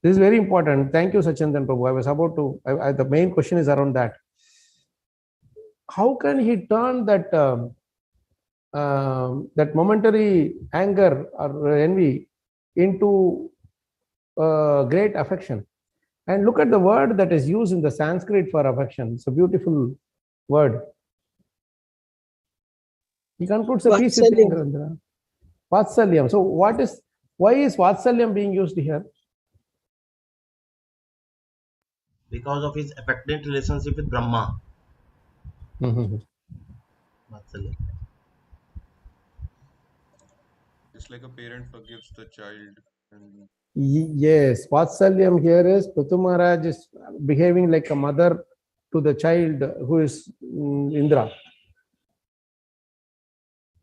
Speaker 1: This is very important. Thank you, Sachindan Prabhu. I was about to, the main question is around that. How can he turn that that momentary anger or envy into great affection? And look at the word that is used in the Sanskrit for affection. It's a beautiful word. He concludes a piece with Indra. Vatsalyam. So why is Vatsalyam being used here?
Speaker 3: Because of his affectionate relationship with Brahma.
Speaker 1: Mm-hmm.
Speaker 3: Vatsalya.
Speaker 6: It's like a parent forgives the child. And
Speaker 1: Yes, Vatsalyam here is Prithu Maharaj is behaving like a mother to the child who is Indra.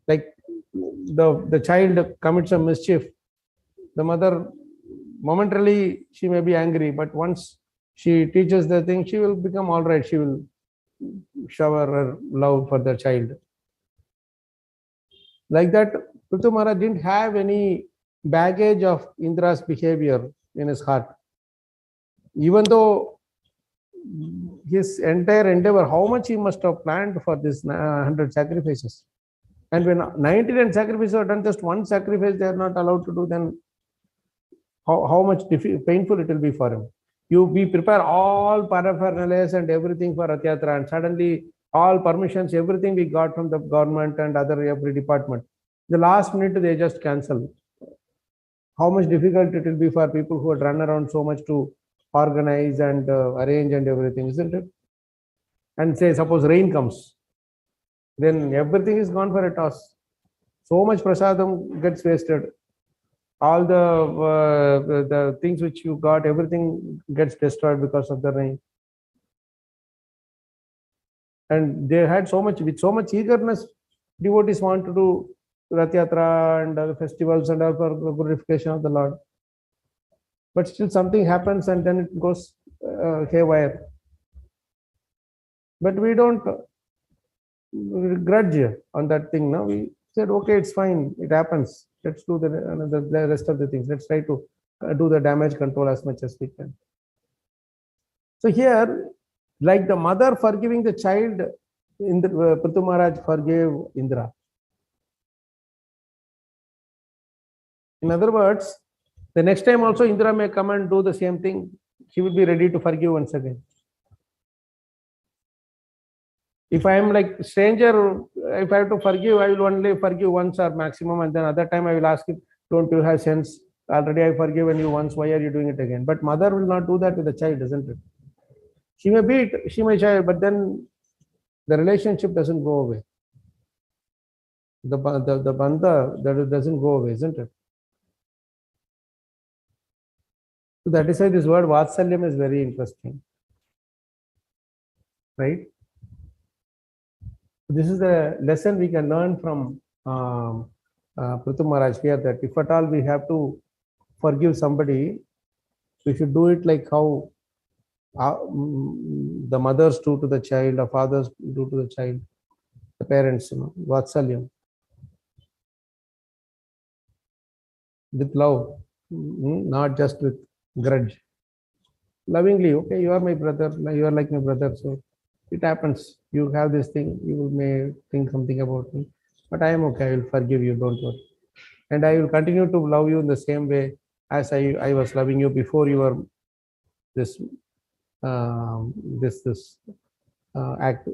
Speaker 1: Like the child commits a mischief, the mother momentarily she may be angry, but once she teaches the thing, she will become all right. She will shower her love for the child. Like that, Prithu Maharaj didn't have any baggage of Indra's behavior in his heart. Even though his entire endeavor, how much he must have planned for this 100 sacrifices. And when 99 sacrifices are done, just one sacrifice they are not allowed to do, then how much painful it will be for him. We prepare all paraphernalias and everything for Adhyatma, and suddenly all permissions, everything we got from the government and every department. The last minute they just cancel. How much difficult it will be for people who had run around so much to organize and arrange and everything, isn't it? And say, suppose rain comes, then everything is gone for a toss. So much prasadam gets wasted. All the things which you got, everything gets destroyed because of the rain. And they had so much, with so much eagerness, devotees want to do Rath Yatra and festivals and all for glorification of the Lord. But still something happens and then it goes haywire. But we don't grudge on that thing. Now we said, okay, it's fine, it happens. Let's do the rest of the things. Let's try to do the damage control as much as we can. So here, like the mother forgiving the child, Prithu Maharaj forgave Indra. In other words, the next time also Indra may come and do the same thing. He will be ready to forgive once again. If I am like stranger, if I have to forgive, I will only forgive once or maximum, and then other time I will ask him, don't you have sense? Already I forgiven you once, why are you doing it again? But mother will not do that with the child, isn't it? She may beat, she may child, but then the relationship doesn't go away. The bandha that doesn't go away, isn't it? So that is why this word Vatsalyam is very interesting. Right? This is the lesson we can learn from Prithu Maharaj here, that if at all we have to forgive somebody, we should do it like how the mothers do to the child, or fathers do to the child, the parents, Vatsalyam. With love, not just with grudge. Lovingly, okay, you are my brother, you are like my brother, so it happens. You have this thing, you may think something about me, but I am okay, I will forgive you, don't worry. And I will continue to love you in the same way as I was loving you before you were this act,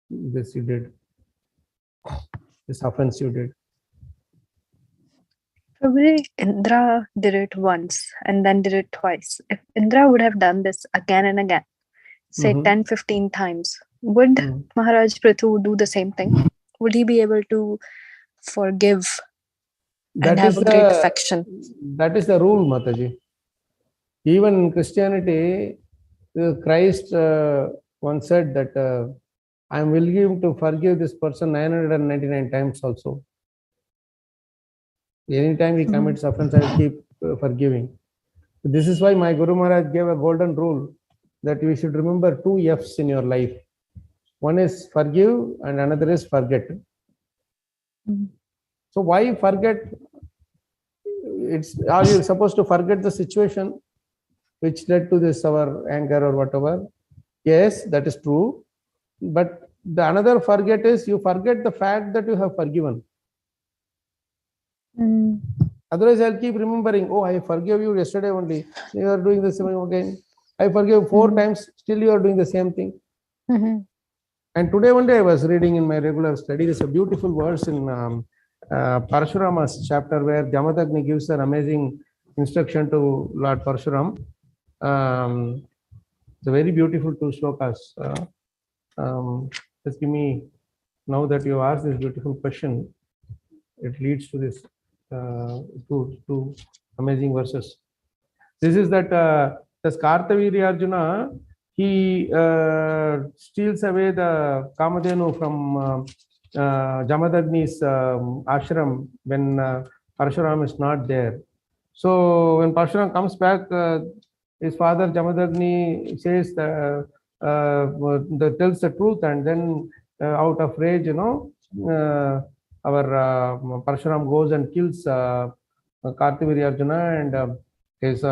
Speaker 1: this you did. this offense you did.
Speaker 7: Probably Indra did it once and then did it twice. If Indra would have done this again and again, say 10, 15 times, would Maharaj Prithu do the same thing? Would he be able to forgive and have a great affection?
Speaker 1: That is the rule, Mataji. Even in Christianity, Christ once said that I am willing to forgive this person 999 times also. Anytime he commits offense, I will keep forgiving. This is why my Guru Maharaj gave a golden rule that you should remember 2 F's in your life. One is forgive and another is forget. So why forget? Are you supposed to forget the situation which led to this our anger or whatever? Yes, that is true. But the another forget is you forget the fact that you have forgiven. Otherwise, I'll keep remembering, oh, I forgave you yesterday only. You are doing the same again. I forgave 4 times, still you are doing the same thing. And today one day I was reading in my regular study, there's a beautiful verse in Parashurama's chapter where Jamadagni gives an amazing instruction to Lord Parshuram. It's a very beautiful 2 slokas. Just give me, now that you asked this beautiful question, it leads to this two amazing verses. This is that the Kartaviri Arjuna, he steals away the Kamadhenu from Jamadagni's ashram when Parshuram is not there. So when Parshuram comes back, his father Jamadagni says tells the truth, and then out of rage, our Parshuram goes and kills Kartaviri Arjuna, and his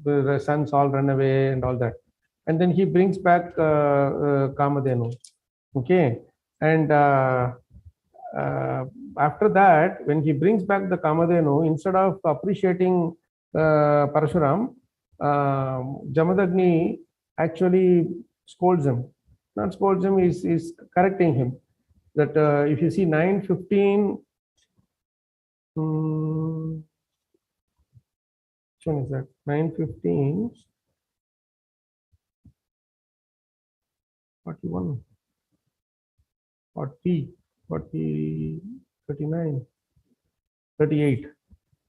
Speaker 1: the sons all run away and all that. And then he brings back Kamadhenu. Okay. And after that, when he brings back the Kamadhenu, instead of appreciating Parshuram, Jamadagni actually scolds him. Not scolds him, is correcting him. That if you see 9:15, which one is that? 9:15, 41, 40, 40, 39, 38.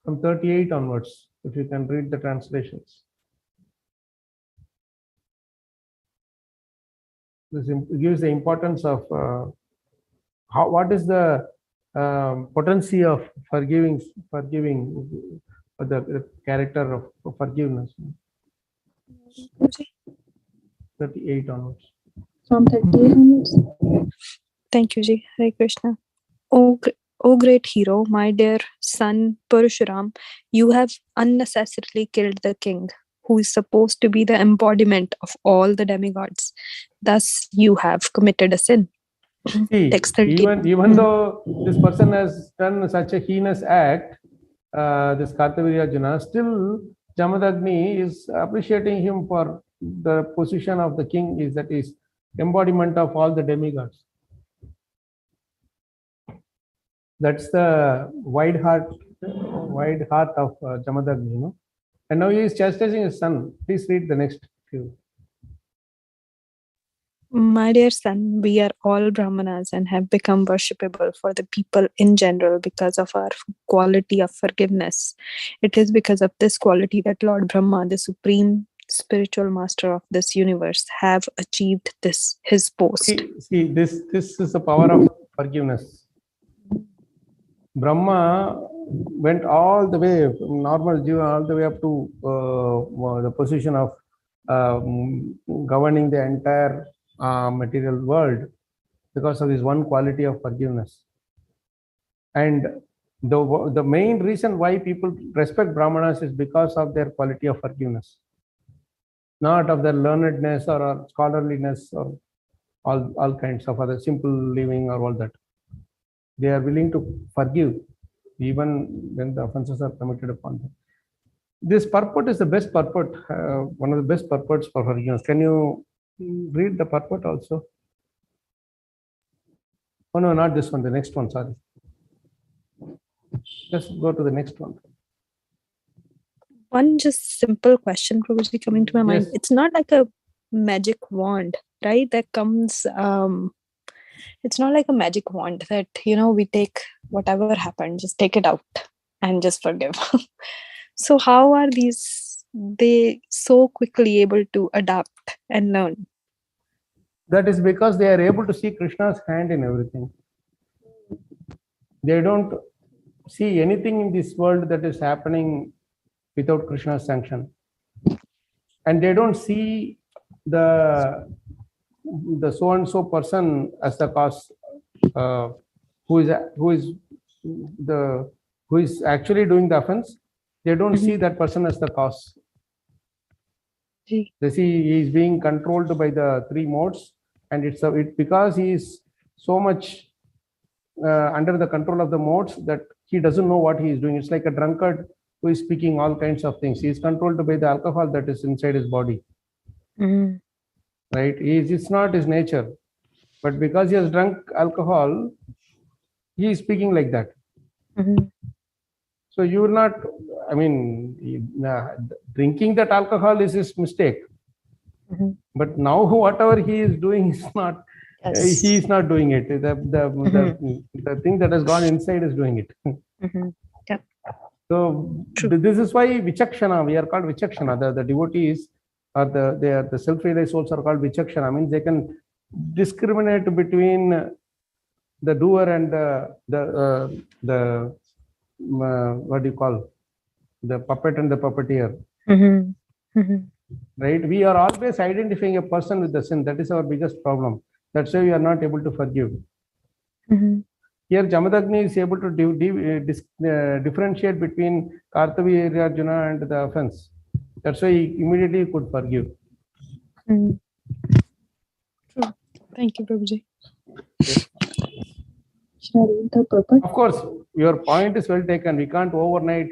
Speaker 1: From 38 onwards, if you can read the translations. This gives the importance of what is the potency of forgiving the character of forgiveness. 38 onwards.
Speaker 7: From 38 onwards. Thank you, Ji. Hare Krishna. O great hero, my dear son Parashuram, you have unnecessarily killed the king, who is supposed to be the embodiment of all the demigods. Thus, you have committed a sin.
Speaker 1: See, even though this person has done such a heinous act, this Kartaviri Arjuna, still Jamadagni is appreciating him for the position of the king, is that is embodiment of all the demigods. That's the wide heart of Jamadagni, And now he is chastising his son. Please read the next few.
Speaker 7: My dear son, we are all Brahmanas and have become worshipable for the people in general because of our quality of forgiveness. It is because of this quality that Lord Brahma, the supreme spiritual master of this universe, have achieved his post.
Speaker 1: See, this is the power of forgiveness. Brahma went all the way from normal jiva all the way up to the position of governing the entire material world because of this one quality of forgiveness. And the main reason why people respect Brahmanas is because of their quality of forgiveness, not of their learnedness or scholarliness or all kinds of other simple living or all that. They are willing to forgive even when the offenses are committed upon them. This purport is the best purport, one of the best purports for forgiveness. Can you read the purport also? Oh no, not this one, the next one, sorry. Just go to the next one.
Speaker 7: One just simple question, Prabhuji, coming to my mind.
Speaker 1: Yes.
Speaker 7: It's not like a magic wand, right? That comes, it's not like a magic wand that, we take whatever happened, just take it out and just forgive. So how are they so quickly able to adapt and learn?
Speaker 1: That is because they are able to see Krishna's hand in everything. They don't see anything in this world that is happening without Krishna's sanction. And they don't see the so and so person as the cause, who is actually doing the offense. They don't see that person as the cause. They see he is being controlled by the three modes, and it's because he is so much under the control of the modes that he doesn't know what he is doing. It's like a drunkard who is speaking all kinds of things. He is controlled by the alcohol that is inside his body. Right? It's not his nature, but because he has drunk alcohol, he is speaking like that. So you will not, drinking that alcohol is his mistake. But now whatever he is doing is not, he is not doing it. The thing that has gone inside is doing it.
Speaker 7: Yeah.
Speaker 1: So this is why Vichakshana, we are called Vichakshana. The devotees or the self-realized souls are called Vichakshana. Means they can discriminate between the doer and the what do you call, the puppet and the puppeteer. Right? We are always identifying a person with the sin. That is our biggest problem. That's why we are not able to forgive. Here Jamadagni is able to differentiate between Kartavirya Arjuna and the offense. That's why he immediately could forgive.
Speaker 7: True. Thank you, Prabhuji.
Speaker 1: Of course, your point is well taken. We can't overnight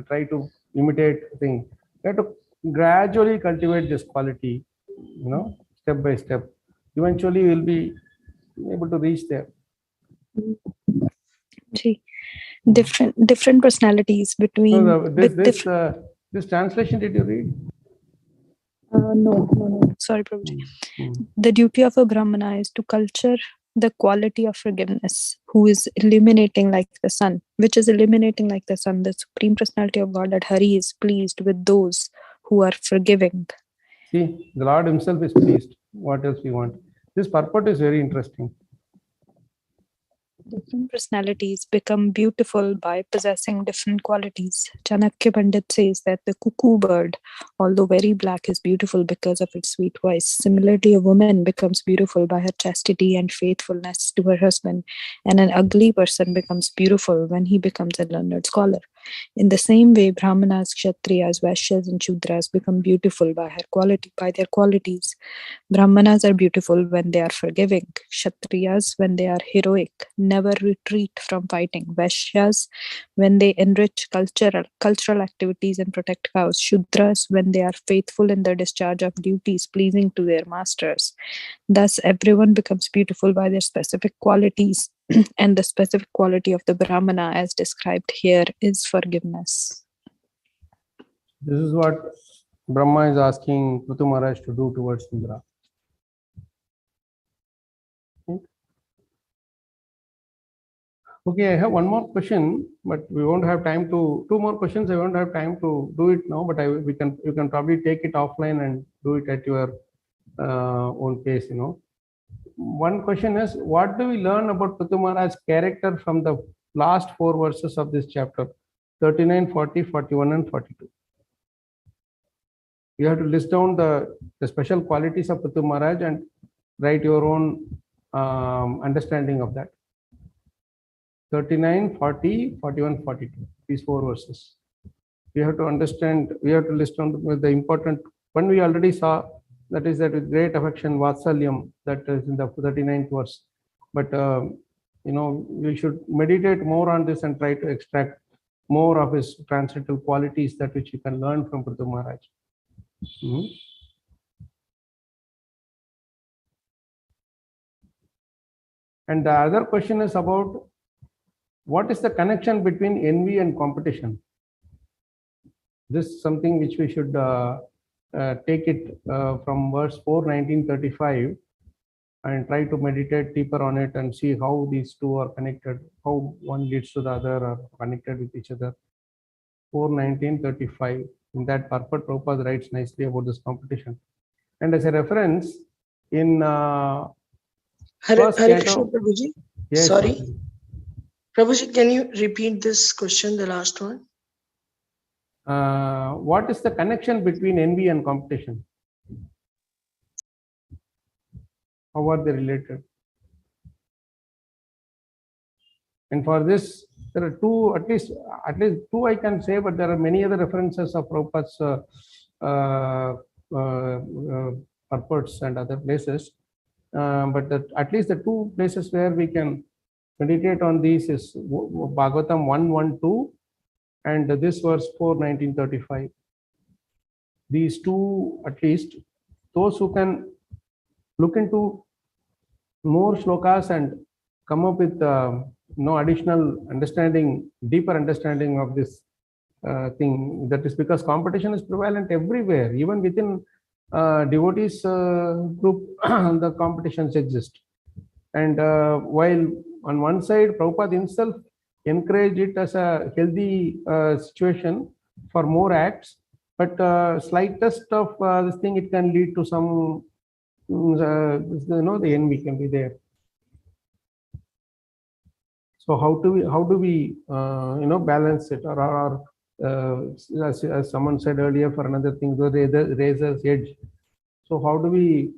Speaker 1: try to imitate things. We have to gradually cultivate this quality, step by step. Eventually, we will be able to reach there.
Speaker 7: Different personalities between.
Speaker 1: This translation, did you read?
Speaker 7: No. Sorry, Prabhuji. The duty of a Brahmana is to culture the quality of forgiveness, who is illuminating like the sun, which is illuminating like the sun. The Supreme Personality of Godhead, Hari, is pleased with those who are forgiving.
Speaker 1: See, the Lord himself is pleased. What else we want? This purport is very interesting.
Speaker 7: Different personalities become beautiful by possessing different qualities. Chanakya Pandit says that the cuckoo bird, although very black, is beautiful because of its sweet voice. Similarly, a woman becomes beautiful by her chastity and faithfulness to her husband, and an ugly person becomes beautiful when he becomes a learned scholar. In the same way, Brahmanas, Kshatriyas, Vaishyas, and Shudras become beautiful by their qualities. Brahmanas are beautiful when they are forgiving. Kshatriyas when they are heroic, never retreat from fighting. Vaishyas when they enrich cultural activities and protect cows. Shudras when they are faithful in the discharge of duties pleasing to their masters. Thus, everyone becomes beautiful by their specific qualities. And the specific quality of the Brahmana, as described here, is forgiveness.
Speaker 1: This is what Brahma is asking Prithu Maharaj to do towards Indra. Okay, I have one more question, but we won't have time to. Two more questions. I won't have time to do it now, but you can probably take it offline and do it at your own pace. One question is, what do we learn about Prithu Maharaj's character from the last 4 verses of this chapter, 39, 40, 41, and 42? You have to list down the special qualities of Prithu Maharaj and write your own understanding of that. 39, 40, 41, 42. These 4 verses. We have to understand, we have to list down the important one we already saw, that is that with great affection, Vatsalyam, that is in the 39th verse. But, we should meditate more on this and try to extract more of his transcendental qualities, that which you can learn from Prithu Maharaj. And the other question is about what is the connection between envy and competition? This is something which we should take it from verse 4, 1935, and try to meditate deeper on it and see how these two are connected, how one leads to the other, or connected with each other. 4, 1935. In that purport, Prabhupada writes nicely about this competition. And as a reference, in
Speaker 9: Hare
Speaker 1: first
Speaker 9: Hare
Speaker 1: canto-
Speaker 9: Krishna, Prabhuji.
Speaker 1: Yes,
Speaker 9: Sorry.
Speaker 1: Mataji.
Speaker 9: Prabhuji, can you repeat this question, the last one?
Speaker 1: What is the connection between envy and competition? How are they related? And for this, there are two, at least two I can say, but there are many other references of Prabhupada's purports and other places. But at least the two places where we can meditate on these is Bhagavatam 1:1-2 and this verse 4, 1935. These two, at least, those who can look into more shlokas and come up with no additional understanding, deeper understanding of this thing. That is because competition is prevalent everywhere, even within devotees group, the competitions exist. And while on one side, Prabhupada himself encouraged it as a healthy situation for more acts, but slightest of this thing, it can lead to some, the envy can be there. So how do we balance it, or as someone said earlier, for another thing, the razor's edge. So how do we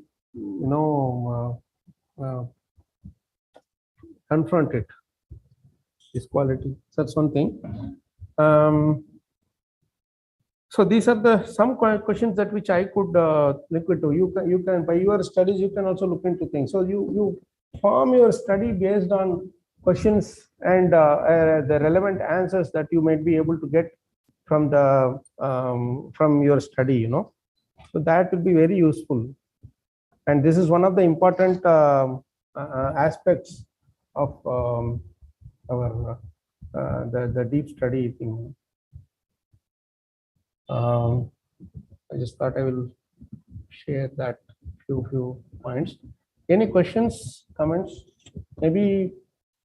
Speaker 1: confront it, this quality? So that's one thing. So these are some questions that which I could look into. You can by your studies you can also look into things. So you form your study based on questions and the relevant answers that you might be able to get from the from your study. So that will be very useful. And this is one of the important aspects of our the deep study thing. I just thought I will share that few points. Any questions, comments? Maybe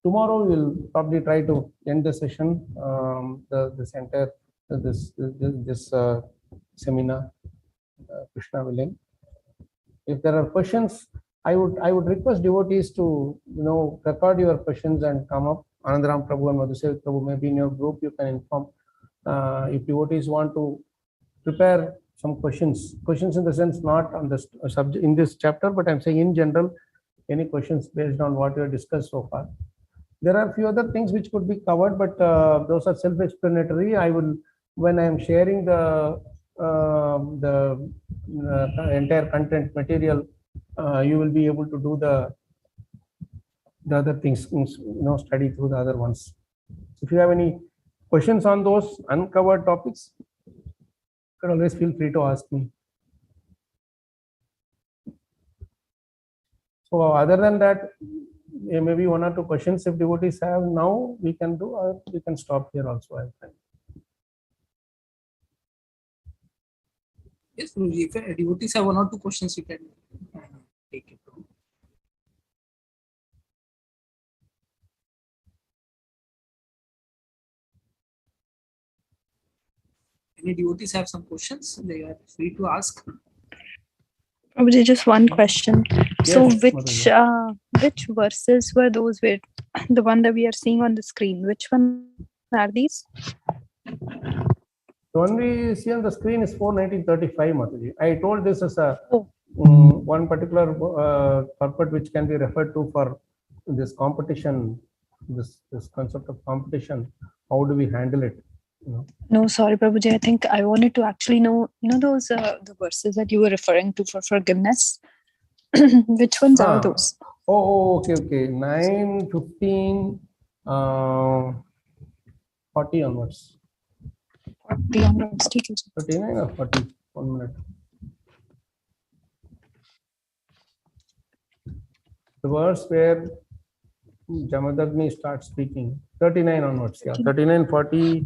Speaker 1: tomorrow we'll probably try to end the session, this entire this seminar. Krishna willing. If there are questions, I would request devotees to record your questions and come up. Anandaram Prabhu and Madhusev Prabhu may be in your group. You can inform if devotees want to prepare some questions in the sense not on the subject in this chapter, but I'm saying in general, any questions based on what we have discussed so far. There are a few other things which could be covered, but those are self-explanatory. I will, when I am sharing the entire content material, you will be able to do the other things, study through the other ones. If you have any questions on those uncovered topics, you can always feel free to ask me. So other than that, maybe one or two questions if devotees have now, we can do, or we can stop here also. I think.
Speaker 4: Yes, if devotees have one or two questions, you can take it. Any devotees have some questions? They are free to ask.
Speaker 7: Prabhuji, just one question. So
Speaker 1: Yes,
Speaker 7: which verses were those with the one that we are seeing on the screen? Which one are these?
Speaker 1: The one we see on the screen is 4:19:35, Mataji. I told this as a one particular purport which can be referred to for this competition, this concept of competition. How do we handle it?
Speaker 7: No, sorry, Prabhuji. I think I wanted to actually know, those the verses that you were referring to for forgiveness. Which ones are those?
Speaker 1: Okay. 9, 15, 40 onwards.
Speaker 7: 40 onwards.
Speaker 1: 39 or 40? 1 minute. The verse where Jamadagni starts speaking. 39 onwards, yeah. 39, 40,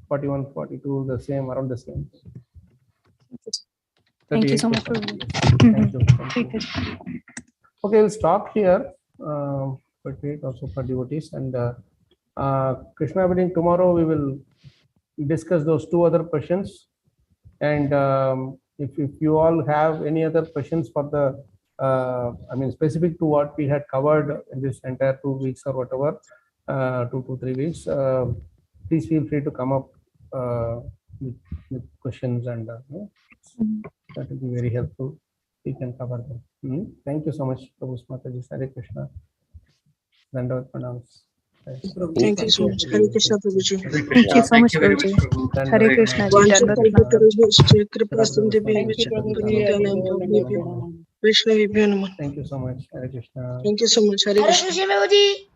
Speaker 1: 41, 42, the same, around the same.
Speaker 7: Thank you so much,
Speaker 1: 38%.
Speaker 7: Prabhuji.
Speaker 1: Thank you. Thank you. Okay, we'll stop here. But wait also for devotees. And Krishna wedding tomorrow, we will discuss those two other questions. And if you all have any other questions for the, I mean, specific to what we had covered in this entire 2 weeks or whatever, 2 to 3 weeks, please feel free to come up with questions, and that will be very helpful. We can cover them. Thank you so much, Prabhu Mataji. Hare Krishna. Dandavat pranams.
Speaker 9: Thank you so much. Hare Krishna, Prabhuji.
Speaker 7: Thank you so much, Prabhuji. Hare Krishna ji. Dandavat pranam.
Speaker 9: Kripa Sindhu Vishnu Vibhyo Namah.
Speaker 1: Thank you so much. Hare Krishna.
Speaker 9: Thank you so much. Hare Krishna.